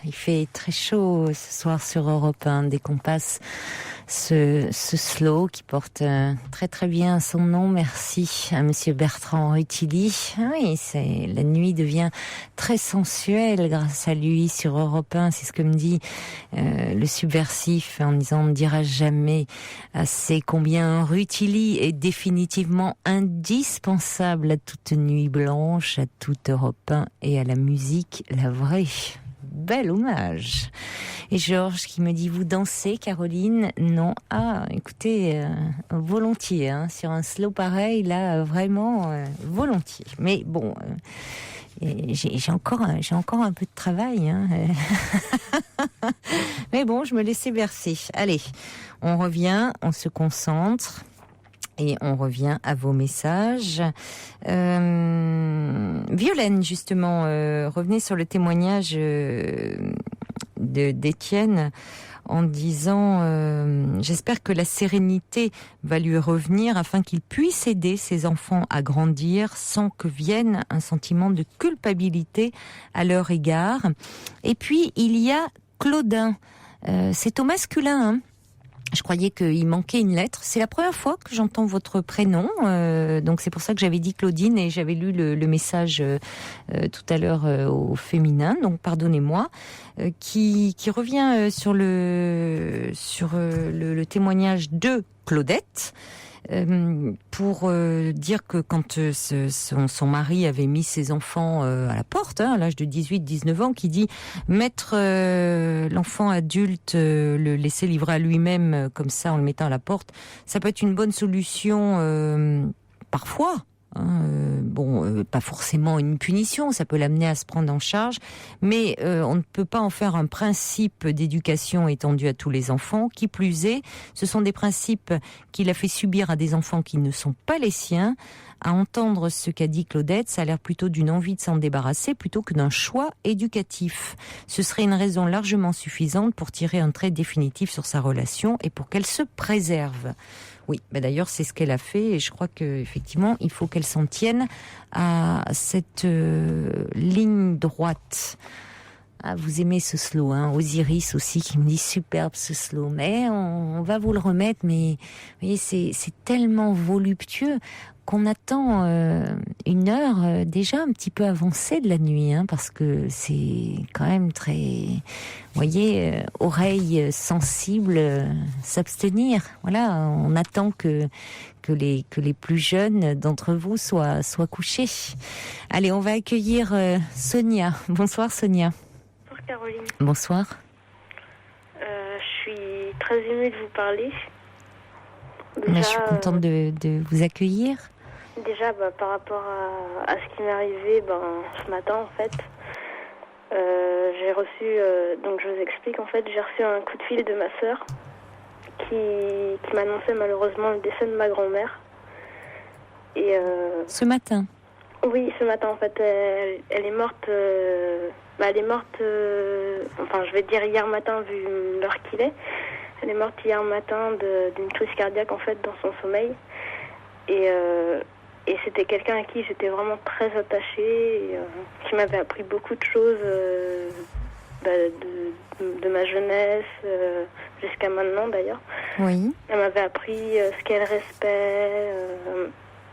Il fait très chaud ce soir sur Europe 1, dès qu'on passe ce slow qui porte très très bien son nom, merci à monsieur Bertrand Rutilly. Oui, la nuit devient très sensuelle grâce à lui sur Europe 1, c'est ce que me dit le subversif en disant on ne dira jamais assez combien Rutilly est définitivement indispensable à toute nuit blanche, à toute Europe 1 et à la musique, la vraie. Bel hommage. Et Georges qui me dit, vous dansez, Caroline? Non. Ah, écoutez, volontiers, hein, sur un slow pareil, là, vraiment, volontiers. Mais bon, j'ai encore un peu de travail, hein. Mais bon, je me laissais bercer. Allez, on revient, on se concentre. Et on revient à vos messages. Violaine, justement, revenez sur le témoignage d'Étienne en disant j'espère que la sérénité va lui revenir afin qu'il puisse aider ses enfants à grandir sans que vienne un sentiment de culpabilité à leur égard. Et puis, il y a Claudin. C'est au masculin, hein. Je croyais qu'il manquait une lettre. C'est la première fois que j'entends votre prénom, donc c'est pour ça que j'avais dit Claudine et j'avais lu le message tout à l'heure au féminin. Donc pardonnez-moi, qui revient sur le témoignage de Claudette. Pour dire que quand son mari avait mis ses enfants à la porte, à l'âge de 18-19 ans, qui dit mettre l'enfant adulte, le laisser livrer à lui-même comme ça en le mettant à la porte, ça peut être une bonne solution parfois. Pas forcément une punition, ça peut l'amener à se prendre en charge, mais on ne peut pas en faire un principe d'éducation étendu à tous les enfants. Qui plus est, ce sont des principes qu'il a fait subir à des enfants qui ne sont pas les siens. À entendre ce qu'a dit Claudette, ça a l'air plutôt d'une envie de s'en débarrasser plutôt que d'un choix éducatif. Ce serait une raison largement suffisante pour tirer un trait définitif sur sa relation et pour qu'elle se préserve. Oui, d'ailleurs, c'est ce qu'elle a fait et je crois qu'effectivement, il faut qu'elle s'en tienne à cette ligne droite. Ah, vous aimez ce slow, hein. Osiris aussi qui me dit superbe ce slow, mais on va vous le remettre, mais vous voyez, c'est tellement voluptueux qu'on attend une heure déjà un petit peu avancée de la nuit, hein, parce que c'est quand même très, vous voyez, oreilles sensibles, s'abstenir. Voilà, on attend que les plus jeunes d'entre vous soient couchés. Allez, on va accueillir Sonia. Bonsoir Sonia. Bonsoir Caroline. Bonsoir. Je suis très émue de vous parler. Déjà, je suis contente de vous accueillir. Déjà, par rapport à ce qui m'est arrivé ce matin, en fait, j'ai reçu, donc je vous explique, en fait, j'ai reçu un coup de fil de ma sœur qui m'annonçait malheureusement le décès de ma grand-mère. Et ce matin? Oui, ce matin, en fait, elle est morte, elle est morte, enfin, je vais dire hier matin, vu l'heure qu'il est. Elle est morte hier matin d'une crise cardiaque, en fait, dans son sommeil. Et c'était quelqu'un à qui j'étais vraiment très attachée, qui m'avait appris beaucoup de choses de ma jeunesse jusqu'à maintenant d'ailleurs. Oui. Elle m'avait appris ce qu'est le respect.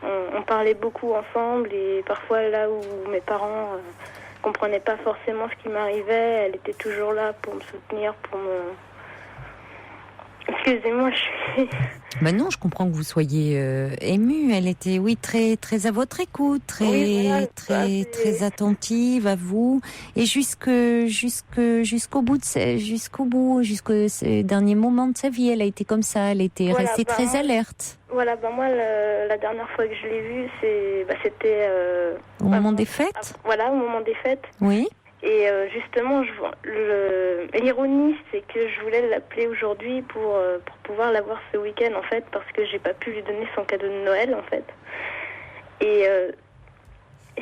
On parlait beaucoup ensemble et parfois là où mes parents comprenaient pas forcément ce qui m'arrivait, elle était toujours là pour me soutenir, pour me... Excusez-moi, je suis... Non, je comprends que vous soyqu'émue. Elle était, oui, très, très à votre écoute, très, oui, voilà, très attentive à vous, et jusqu'au ces derniers moments de sa vie, elle a été comme ça. Elle était restée très alerte. Voilà, moi, la dernière fois que je l'ai vue, c'était au moment des fêtes. Voilà, au moment des fêtes. Oui. Et justement, l'ironie, c'est que je voulais l'appeler aujourd'hui pour pouvoir la voir ce week-end, en fait, parce que j'ai pas pu lui donner son cadeau de Noël, en fait. Et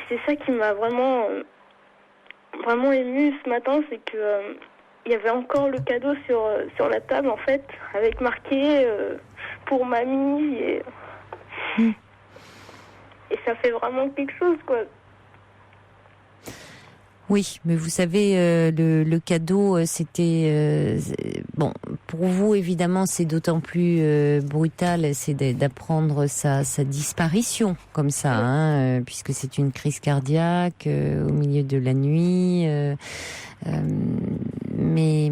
c'est ça qui m'a vraiment émue ce matin, c'est que il y avait encore le cadeau sur la table, en fait, avec marqué pour mamie. Et ça fait vraiment quelque chose, quoi. Oui, mais vous savez, le cadeau, c'était... pour vous, évidemment, c'est d'autant plus brutal, c'est d'apprendre sa disparition, comme ça, hein, puisque c'est une crise cardiaque au milieu de la nuit. Mais...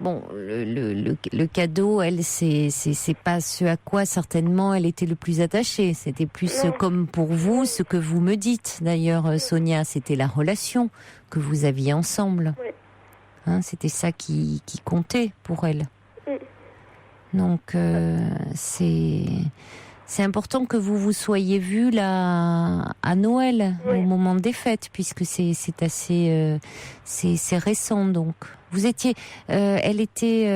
Bon, le cadeau, elle, c'est pas ce à quoi certainement elle était le plus attachée. C'était plus comme pour vous, ce que vous me dites d'ailleurs, Sonia, c'était la relation que vous aviez ensemble. Oui. Hein, c'était ça qui comptait pour elle. Donc c'est important que vous soyez vus là à Noël, au moment des fêtes, puisque c'est assez c'est récent. Donc vous étiez, elle était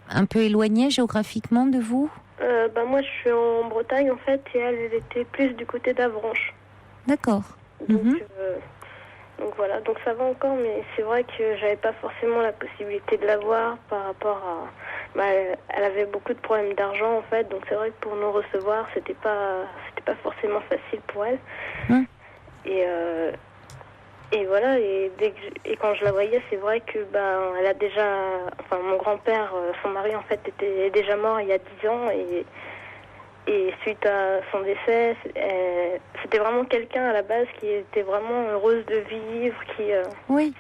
un peu éloignée géographiquement de vous. Moi je suis en Bretagne en fait, et elle était plus du côté d'Avranches. D'accord. Donc voilà, donc ça va encore, mais c'est vrai que j'avais pas forcément la possibilité de la voir par rapport à... elle avait beaucoup de problèmes d'argent en fait, donc c'est vrai que pour nous recevoir, c'était pas forcément facile pour elle. Et voilà, et quand je la voyais, c'est vrai que elle a déjà, enfin mon grand-père, son mari en fait était déjà mort il y a 10 ans et suite à son décès, c'était vraiment quelqu'un à la base qui était vraiment heureuse de vivre, Oui.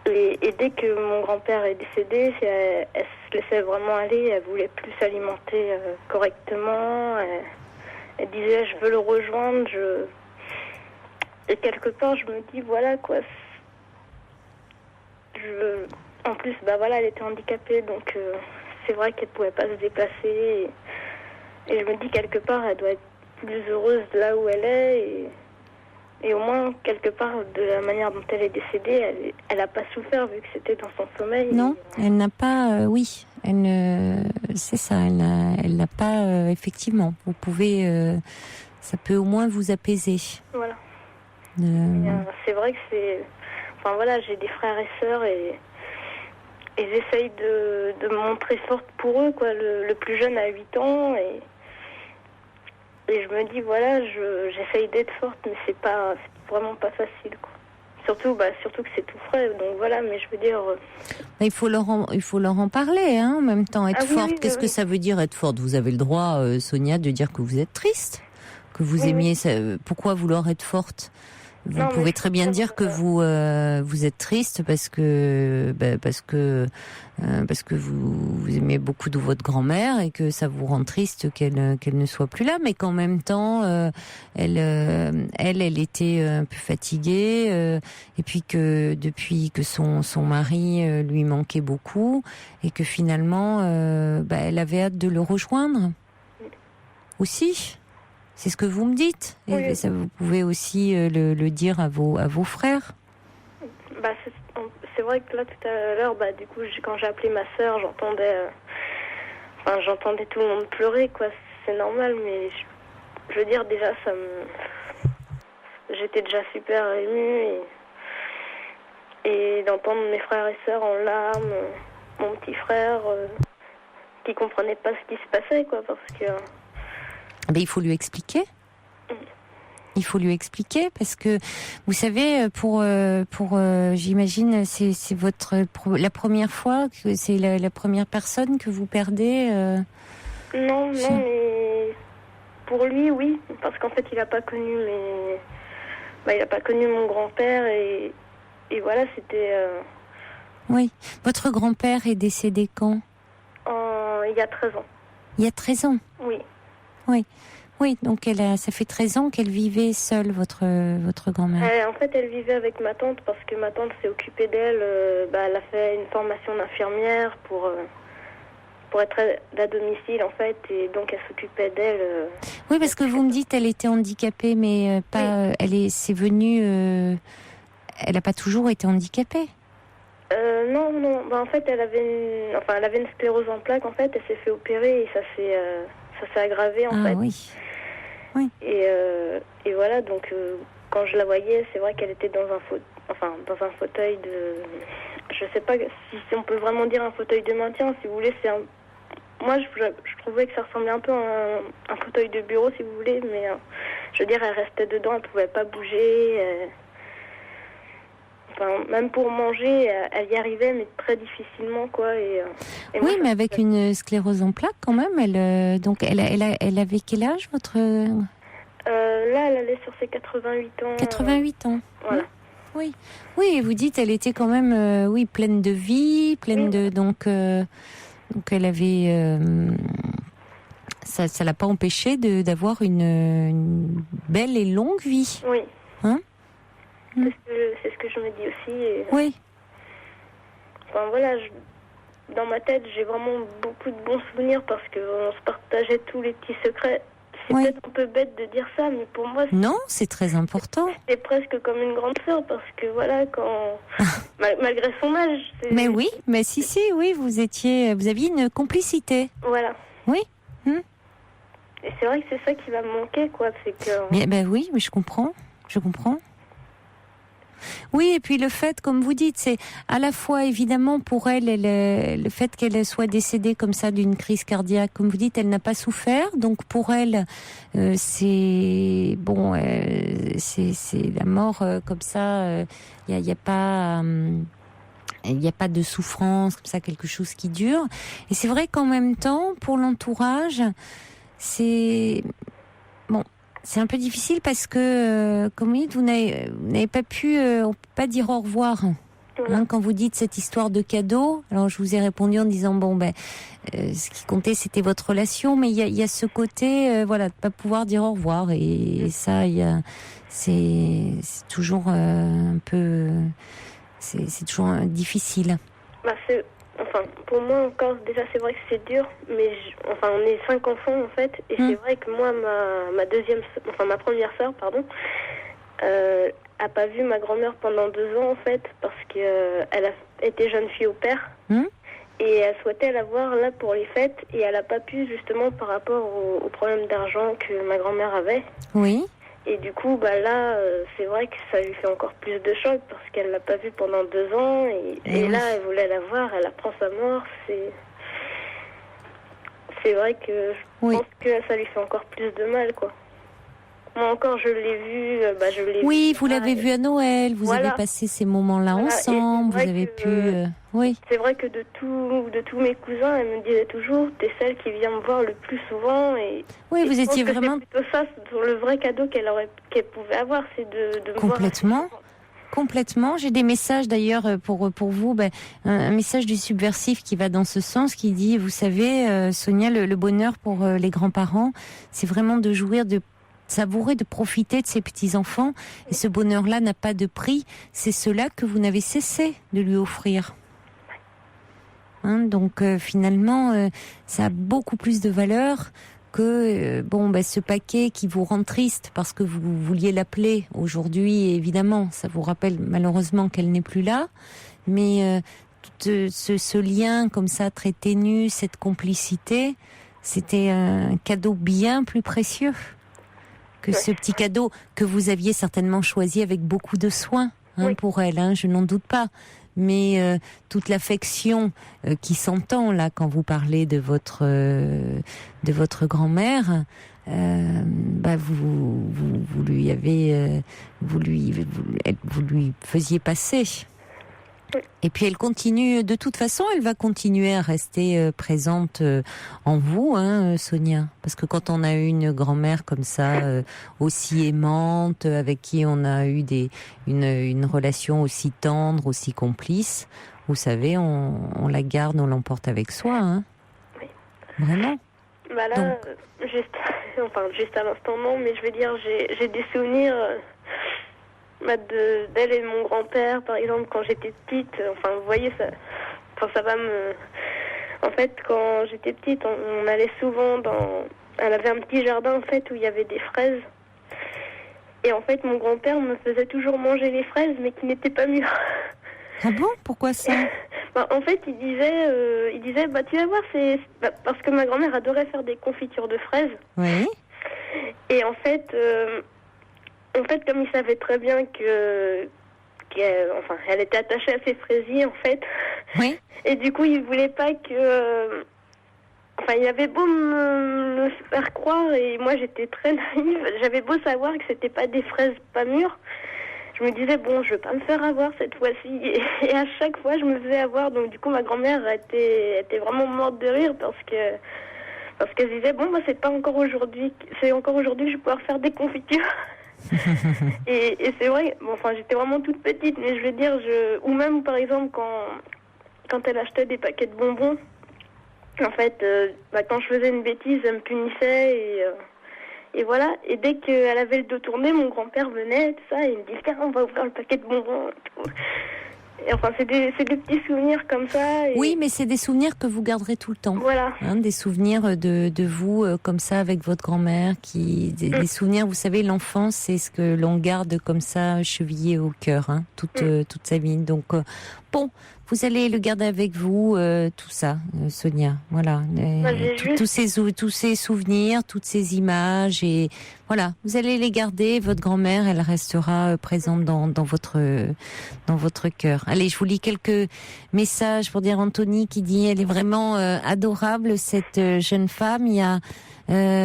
Et dès que mon grand-père est décédé, elle se laissait vraiment aller, elle voulait plus s'alimenter correctement, elle disait je veux le rejoindre, et quelque part, je me dis, voilà, quoi. En plus, elle était handicapée, donc c'est vrai qu'elle ne pouvait pas se déplacer. Et je me dis, quelque part, elle doit être plus heureuse là où elle est. Et au moins, quelque part, de la manière dont elle est décédée, elle n'a pas souffert, vu que c'était dans son sommeil. Non, elle n'a pas... oui, c'est ça, elle n'a pas... effectivement, vous pouvez... ça peut au moins vous apaiser. Voilà. C'est vrai que c'est... Enfin voilà, j'ai des frères et sœurs et j'essaye de me montrer forte pour eux, quoi. Le plus jeune a 8 ans et je me dis, voilà, j'essaye d'être forte, mais c'est vraiment pas facile, quoi. Surtout que c'est tout frais, donc voilà, mais je veux dire... Il faut leur en parler, hein, en même temps. Être forte, oui, qu'est-ce que ça veut dire être forte ? Vous avez le droit, Sonia, de dire que vous êtes triste, que vous aimiez... Ça, pourquoi vouloir être forte ? Vous pouvez très bien dire que vous êtes triste parce que vous aimez beaucoup de votre grand-mère et que ça vous rend triste qu'elle ne soit plus là, mais qu'en même temps elle était un peu fatiguée et puis que depuis que son mari lui manquait beaucoup et que finalement elle avait hâte de le rejoindre aussi. C'est ce que vous me dites. Et oui. ça, vous pouvez aussi le dire à vos frères. C'est vrai que là, tout à l'heure, du coup, quand j'ai appelé ma sœur, j'entendais tout le monde pleurer, quoi. C'est normal, mais je veux dire, déjà, j'étais déjà super émue et d'entendre mes frères et sœurs en larmes, mon petit frère qui comprenait pas ce qui se passait, quoi, parce que... il faut lui expliquer. Il faut lui expliquer parce que vous savez, pour j'imagine, c'est la première fois que c'est la première personne que vous perdez. Non, mais pour lui, oui, parce qu'en fait, il a pas connu il a pas connu mon grand-père et voilà, c'était. Oui, votre grand-père est décédé quand ? Il y a 13 ans. Il y a 13 ans. Oui. Oui, donc ça fait 13 ans qu'elle vivait seule, votre grand-mère. En fait, elle vivait avec ma tante parce que ma tante s'est occupée d'elle. Elle a fait une formation d'infirmière pour être à domicile, en fait, et donc elle s'occupait d'elle. Oui, parce que vous me dites qu'elle était handicapée, mais pas. Oui. C'est venu. Elle n'a pas toujours été handicapée. Non. En fait, elle avait une sclérose en plaques. En fait, elle s'est fait opérer et ça s'est aggravé en fait. Oui. Et voilà, donc quand je la voyais, c'est vrai qu'elle était dans un fauteuil de... Je sais pas si on peut vraiment dire un fauteuil de maintien, si vous voulez. Moi, je trouvais que ça ressemblait un peu à un fauteuil de bureau, si vous voulez, mais je veux dire, elle restait dedans, elle pouvait pas bouger. Même pour manger, elle y arrivait, mais très difficilement, quoi. Et oui, mais avec une sclérose en plaques, quand même. Elle avait quel âge, votre... Là, elle allait sur ses 88 ans. 88 ans. Voilà. Oui, et vous dites, elle était quand même, pleine de vie, pleine de... Donc elle avait... ça l'a pas empêché d'avoir une belle et longue vie. Oui. Hein? C'est ce que je me dis aussi. Oui. Voilà, dans ma tête, j'ai vraiment beaucoup de bons souvenirs parce qu'on se partageait tous les petits secrets. C'est peut-être un peu bête de dire ça, mais pour moi... Non, c'est très important. C'est presque comme une grande sœur parce que voilà, malgré son âge... Mais oui, mais oui, vous aviez une complicité. Voilà. Oui. Et c'est vrai que c'est ça qui va me manquer, quoi. C'est que... Oui, mais je comprends. Oui, et puis le fait, comme vous dites, c'est à la fois évidemment pour elle, le fait qu'elle soit décédée comme ça d'une crise cardiaque, comme vous dites, elle n'a pas souffert, donc pour elle, c'est bon, c'est la mort comme ça. Il y a pas. Il n'y a pas de souffrance, comme ça, quelque chose qui dure. Et c'est vrai qu'en même temps, pour l'entourage, c'est un peu difficile parce que, comme vous dites, vous n'avez pas pu, on peut pas dire au revoir. Hein, quand vous dites cette histoire de cadeau, alors je vous ai répondu en disant ce qui comptait c'était votre relation, mais il y a ce côté, de pas pouvoir dire au revoir, et ça, c'est toujours un peu. C'est toujours difficile. Pour moi encore, déjà c'est vrai que c'est dur, mais on est 5 enfants en fait, et c'est vrai que moi, ma première sœur, a pas vu ma grand-mère pendant 2 ans en fait, parce qu'elle a été jeune fille au père, et elle souhaitait la voir là pour les fêtes, et elle a pas pu justement par rapport au problème d'argent que ma grand-mère avait. Oui. Et du coup, là, c'est vrai que ça lui fait encore plus de choc parce qu'elle l'a pas vue pendant 2 ans. Et là, elle voulait la voir, elle apprend sa mort. C'est vrai que je pense que ça lui fait encore plus de mal, quoi. Moi encore, je l'ai vue. Oui, vous l'avez vue à Noël, vous avez passé ces moments-là ensemble, vous avez pu... Oui. C'est vrai que de tous mes cousins, elle me disait toujours, t'es celle qui vient me voir le plus souvent. Oui, vous étiez vraiment... C'est plutôt ça, le vrai cadeau qu'elle pouvait avoir, c'est de me voir. Complètement. J'ai des messages d'ailleurs pour vous, un message du Subversif qui va dans ce sens, qui dit, vous savez, Sonia, le bonheur pour les grands-parents, c'est vraiment de jouir, de savourer, de profiter de ses petits-enfants. Et ce bonheur-là n'a pas de prix. C'est cela que vous n'avez cessé de lui offrir. Donc finalement, ça a beaucoup plus de valeur que ce paquet qui vous rend triste parce que vous vouliez l'appeler aujourd'hui. Et évidemment, ça vous rappelle malheureusement qu'elle n'est plus là. Mais tout ce lien comme ça, très ténu, cette complicité, c'était un cadeau bien plus précieux que ce petit cadeau que vous aviez certainement choisi avec beaucoup de soin pour elle, je n'en doute pas. Mais toute l'affection qui s'entend là quand vous parlez de votre grand-mère, vous lui avez vous lui faisiez passer. Et puis elle continue, de toute façon, elle va continuer à rester présente en vous, Sonia. Parce que quand on a eu une grand-mère comme ça, aussi aimante, avec qui on a eu une relation aussi tendre, aussi complice, vous savez, on la garde, on l'emporte avec soi. Oui. Vraiment. Là, juste à l'instant non, mais je veux dire, j'ai des souvenirs... d'elle et mon grand-père, par exemple, quand j'étais petite. Vous voyez, ça va me... En fait, quand j'étais petite, on allait souvent Elle avait un petit jardin, en fait, où il y avait des fraises. Et en fait, mon grand-père me faisait toujours manger les fraises, mais qui n'étaient pas mûres. Ah bon ? Pourquoi ça ? En fait, il disait, tu vas voir, parce que ma grand-mère adorait faire des confitures de fraises. Oui. Et en fait, comme il savait très bien qu'elle était attachée à ses fraisiers, en fait. Oui. Et du coup, il voulait pas que... il avait beau me faire croire, et moi, j'étais très naïve. J'avais beau savoir que c'était pas des fraises pas mûres. Je me disais, je vais pas me faire avoir cette fois-ci. Et à chaque fois, je me faisais avoir. Donc, du coup, ma grand-mère était vraiment morte de rire parce qu'elle disait, c'est pas encore aujourd'hui. C'est encore aujourd'hui que je vais pouvoir faire des confitures. et c'est vrai, j'étais vraiment toute petite, mais je veux dire, ou même par exemple quand elle achetait des paquets de bonbons, en fait, quand je faisais une bêtise, elle me punissait et voilà. Et dès qu'elle avait le dos tourné, mon grand-père venait, tout ça, et il me dit tiens, on va ouvrir le paquet de bonbons. Et c'est des petits souvenirs comme ça. Oui, mais c'est des souvenirs que vous garderez tout le temps. Voilà. Des souvenirs de vous comme ça avec votre grand-mère, des souvenirs. Vous savez, l'enfance, c'est ce que l'on garde comme ça chevillé au cœur, toute sa vie. Donc vous allez le garder avec vous, tout ça, Sonia. Voilà, tous ces souvenirs, toutes ces images, et voilà, vous allez les garder. Votre grand-mère, elle restera présente dans votre cœur. Allez, je vous lis quelques messages pour dire Anthony qui dit elle est vraiment adorable cette jeune femme. Il y a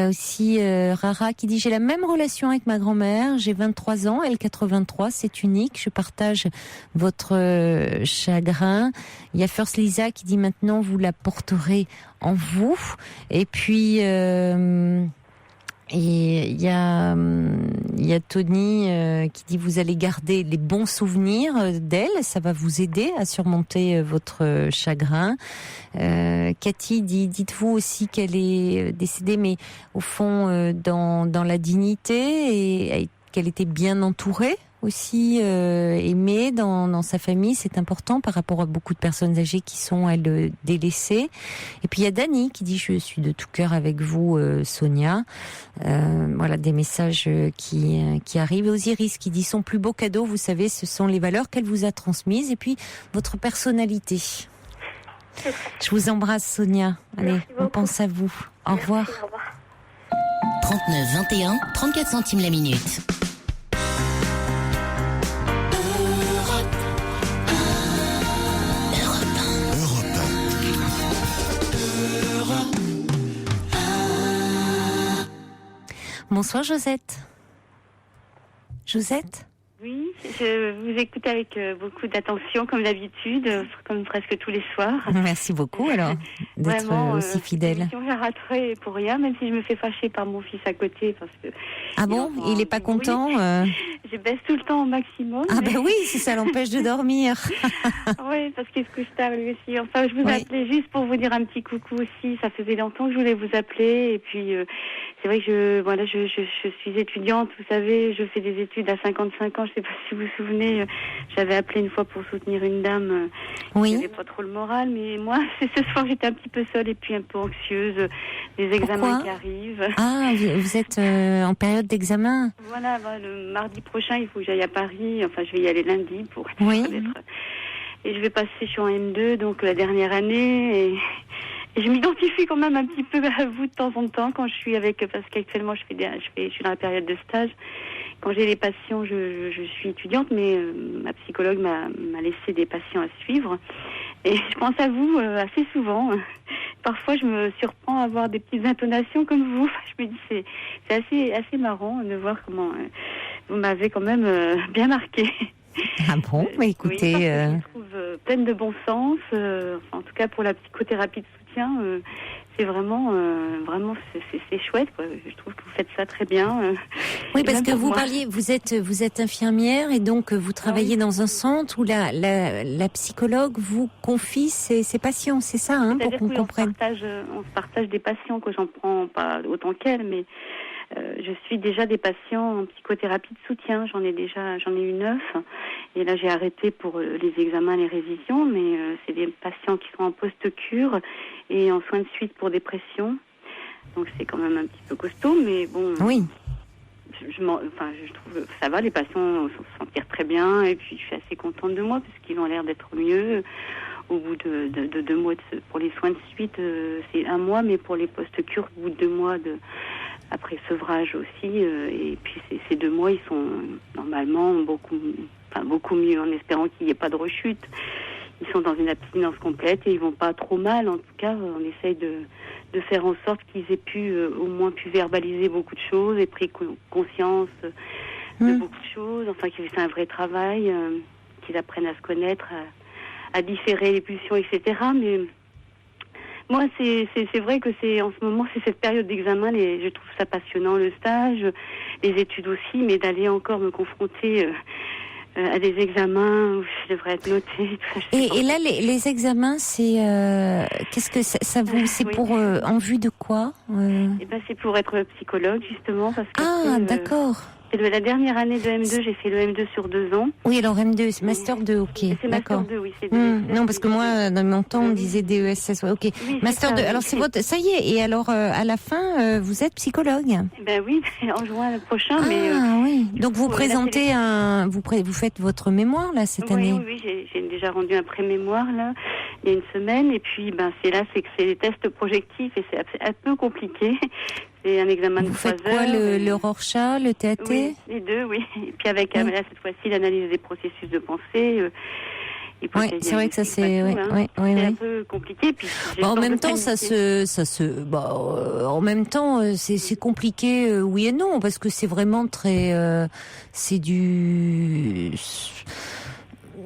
aussi Rara qui dit j'ai la même relation avec ma grand-mère, j'ai 23 ans, elle 83, c'est unique, je partage votre chagrin. Il y a First Lisa qui dit maintenant vous la porterez en vous. Et puis et il y a Tony qui dit vous allez garder les bons souvenirs d'elle, ça va vous aider à surmonter votre chagrin. Cathy dit dites-vous aussi qu'elle est décédée, mais au fond dans la dignité et qu'elle était bien entourée. Aussi aimée dans sa famille, c'est important par rapport à beaucoup de personnes âgées qui sont elles délaissées. Et puis il y a Dani qui dit je suis de tout cœur avec vous Sonia. Voilà des messages qui arrivent. Et Osiris qui dit son plus beau cadeau, vous savez, ce sont les valeurs qu'elle vous a transmises et puis votre personnalité. Je vous embrasse Sonia. Allez, on pense à vous. Au revoir. Merci, au revoir. 39 21 34 centimes la minute. Bonsoir Josette. Josette ? Oui, je vous écoute avec beaucoup d'attention, comme d'habitude, comme presque tous les soirs. Merci beaucoup alors d'être Vraiment, aussi fidèle. Je la raterai pour rien, même si je me fais fâcher par mon fils à côté. Parce que ah bon, il n'est pas content Je baisse tout le temps au maximum. Ah ben oui, si ça l'empêche de dormir. Oui, parce qu'il se couche tard lui aussi. Enfin, je vous appelais juste pour vous dire un petit coucou aussi. Ça faisait longtemps que je voulais vous appeler. Et puis, c'est vrai que je suis étudiante, vous savez, je fais des études à 55 ans. Je sais pas si vous vous souvenez, j'avais appelé une fois pour soutenir une dame qui n'avait pas trop le moral, mais moi, ce soir, j'étais un petit peu seule et puis un peu anxieuse des examens qui arrivent. Ah, vous êtes en période d'examen? Voilà, le mardi prochain, il faut que j'aille à Paris. Enfin, je vais y aller lundi pour être et je vais passer, je suis en M2, donc la dernière année, et je m'identifie quand même un petit peu à vous de temps en temps quand je suis parce qu'actuellement je suis dans la période de stage. Quand j'ai les patients, je suis étudiante, mais ma psychologue m'a laissé des patients à suivre. Et je pense à vous assez souvent. Parfois, je me surprends à avoir des petites intonations comme vous. Je me dis, c'est assez marrant de voir comment vous m'avez quand même bien marqué. Ah bon, mais écoutez... Oui, je me trouve pleine de bon sens. En tout cas, pour la psychothérapie de soutien, c'est vraiment c'est chouette, quoi. Je trouve que vous faites ça très bien. Oui, parce que vous parliez, vous êtes infirmière et donc vous travaillez dans un centre où la psychologue vous confie ses patients, c'est ça, pour qu'on comprenne. On se partage des patients, que j'en prends pas autant qu'elle, mais je suis déjà des patients en psychothérapie de soutien. J'en ai eu 9. Et là, j'ai arrêté pour les examens, les révisions, mais c'est des patients qui sont en post-cure et en soins de suite pour dépression. Donc c'est quand même un petit peu costaud, mais bon. Oui. Je trouve que ça va, les patients s'en tirent très bien, et puis je suis assez contente de moi, parce qu'ils ont l'air d'être mieux. Au bout de 2 mois, pour les soins de suite, c'est 1 mois, mais pour les post-cures, au bout de 2 mois après sevrage aussi, et puis ces 2 mois, ils sont normalement beaucoup mieux, en espérant qu'il n'y ait pas de rechute. Ils sont dans une abstinence complète et ils vont pas trop mal. En tout cas, on essaye de faire en sorte qu'ils aient pu au moins verbaliser beaucoup de choses et pris conscience de beaucoup de choses. Enfin, qu'ils fassent un vrai travail, qu'ils apprennent à se connaître, à différer les pulsions, etc. Mais moi, c'est vrai que en ce moment, c'est cette période d'examen. Je trouve ça passionnant, le stage, les études aussi, mais d'aller encore me confronter à des examens où je devrais être notée. Et là, les examens, c'est qu'est-ce que ça vous, c'est pour en vue de quoi Eh ben, c'est pour être psychologue justement, parce que d'accord. C'est de la dernière année de M2, j'ai fait le M2 sur 2 ans. Oui, alors M2, c'est Master 2, ok, c'est d'accord. Master 2, oui, c'est non, parce que moi, dans mon temps, on disait DESS, ok. Oui, Master 2, alors c'est votre, ça y est, et alors à la fin, vous êtes psychologue? Ben oui, en juin prochain. Oui, donc vous présentez vous faites votre mémoire, là, cette année? Oui, j'ai déjà rendu un pré-mémoire, là, il y a une semaine, et puis, c'est que c'est les tests projectifs, et c'est un peu compliqué. C'est un examen de 3 Vous faites heures. quoi, le Rorschach, le TAT? Oui, les deux, oui. Et puis avec, là, cette fois-ci, l'analyse des processus de pensée. Oui, c'est vrai que ça c'est un peu compliqué. Puis en même temps, en même temps, c'est compliqué, oui et non, parce que c'est vraiment très, c'est du.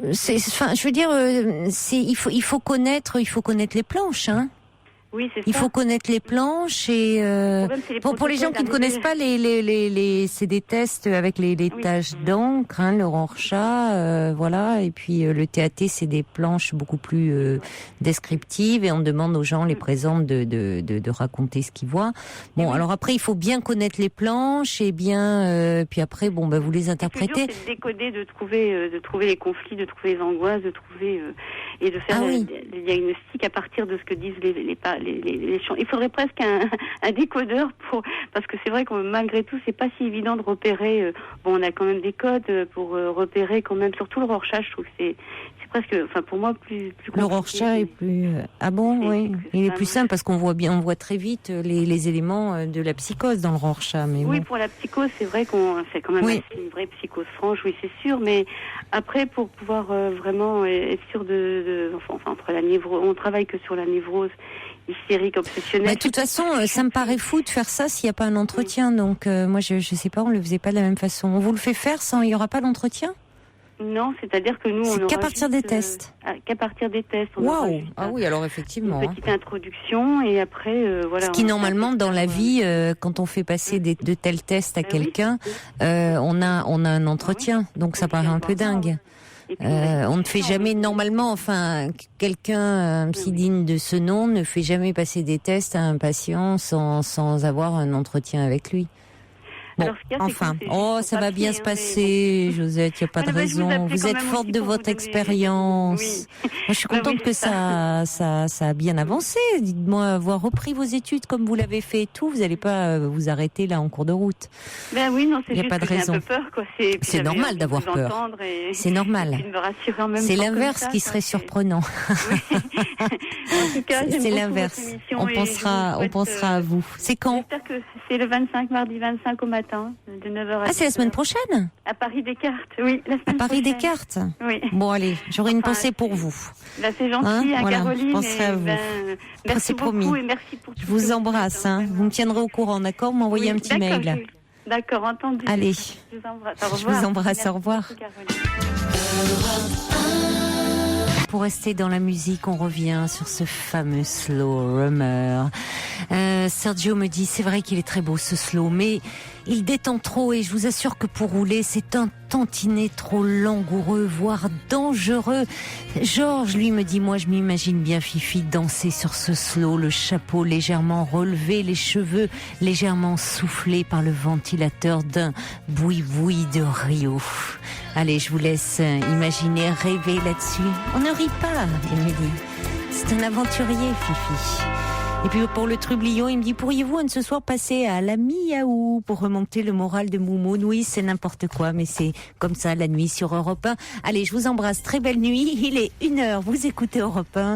Enfin, je veux dire, il faut connaître les planches, hein. Oui, c'est ça. Il faut connaître les planches et pour les gens qui ne connaissent pas c'est des tests avec les taches d'encre, hein, le Rorschach, voilà, et puis le TAT c'est des planches beaucoup plus descriptives et on demande aux gens les présentes de raconter ce qu'ils voient. Bon, alors après il faut bien connaître les planches et bien puis après vous les interprétez. C'est de décoder, de trouver les conflits, de trouver les angoisses, de trouver et de faire les diagnostics à partir de ce que disent les champs. Il faudrait presque un décodeur parce que c'est vrai que malgré tout, c'est pas si évident de repérer. On a quand même des codes pour repérer quand même. Surtout le Rorschach, je trouve que c'est presque, enfin pour moi plus compliqué. Le Rorschach est plus. Ah bon, oui. Il est plus simple parce qu'on voit très vite les éléments de la psychose dans le Rorschach. Mais oui, pour la psychose, c'est vrai qu'on c'est quand même une vraie psychose franche, oui, c'est sûr. Mais après, pour pouvoir vraiment être sûr entre la névrose, on travaille que sur la névrose hystérique obsessionnelle. De toute façon, ça me paraît fou de faire ça s'il n'y a pas un entretien. Oui. Donc moi, je sais pas, on le faisait pas de la même façon. On vous le fait faire il y aura pas d'entretien? Non, c'est-à-dire que nous, on aura qu'à partir des tests. Qu'à partir des tests. Waouh. Ah oui, alors effectivement. Une petite introduction et après, voilà. Ce qui normalement dans la vie, quand on fait passer de tels tests à quelqu'un, on a un entretien. Donc ça paraît un peu dingue. On ne fait jamais normalement, enfin, quelqu'un si digne de ce nom ne fait jamais passer des tests à un patient sans avoir un entretien avec lui. Bon, alors, ça va bien se passer, Josette, il n'y a pas de raison. Vous êtes forte de votre expérience. Oui. Moi, je suis contente que ça a bien avancé. Dites-moi, avoir repris vos études comme vous l'avez fait et tout, vous n'allez pas vous arrêter là en cours de route. Ben oui, non, c'est juste que j'ai un peu peur, quoi. C'est normal d'avoir peur. C'est normal. C'est l'inverse qui serait surprenant. En tout cas, c'est l'inverse. On pensera à vous. C'est quand? J'espère que c'est le mardi 25 au matin. De 9h à c'est la semaine prochaine? À Paris Descartes, oui. La semaine à Paris prochaine. Descartes? Oui. Bon, allez, j'aurai une pensée pour vous. C'est gentil, voilà, Caroline. Je penserai à vous. Merci beaucoup promis. Et merci pour tout. Je vous embrasse. Vous me tiendrez au courant, d'accord? Vous m'envoyez un petit mail. D'accord, entendu. Allez. Je vous embrasse. Au revoir. Je vous embrasse, au revoir. Pour rester dans la musique, on revient sur ce fameux slow rummer. Sergio me dit, c'est vrai qu'il est très beau ce slow, mais il détend trop et je vous assure que pour rouler, c'est un tantinet trop langoureux, voire dangereux. Georges, lui, me dit, moi, je m'imagine bien Fifi danser sur ce slow, le chapeau légèrement relevé, les cheveux légèrement soufflés par le ventilateur d'un boui-boui de Rio. Allez, je vous laisse imaginer, rêver là-dessus. On ne rit pas, il me dit. C'est un aventurier, Fifi. Et puis pour le trublion, il me dit, pourriez-vous un de ce soir passer à la Miaou pour remonter le moral de Moumoun? Oui, c'est n'importe quoi, mais c'est comme ça la nuit sur Europe 1. Allez, je vous embrasse, très belle nuit. Il est 1h, vous écoutez Europe 1.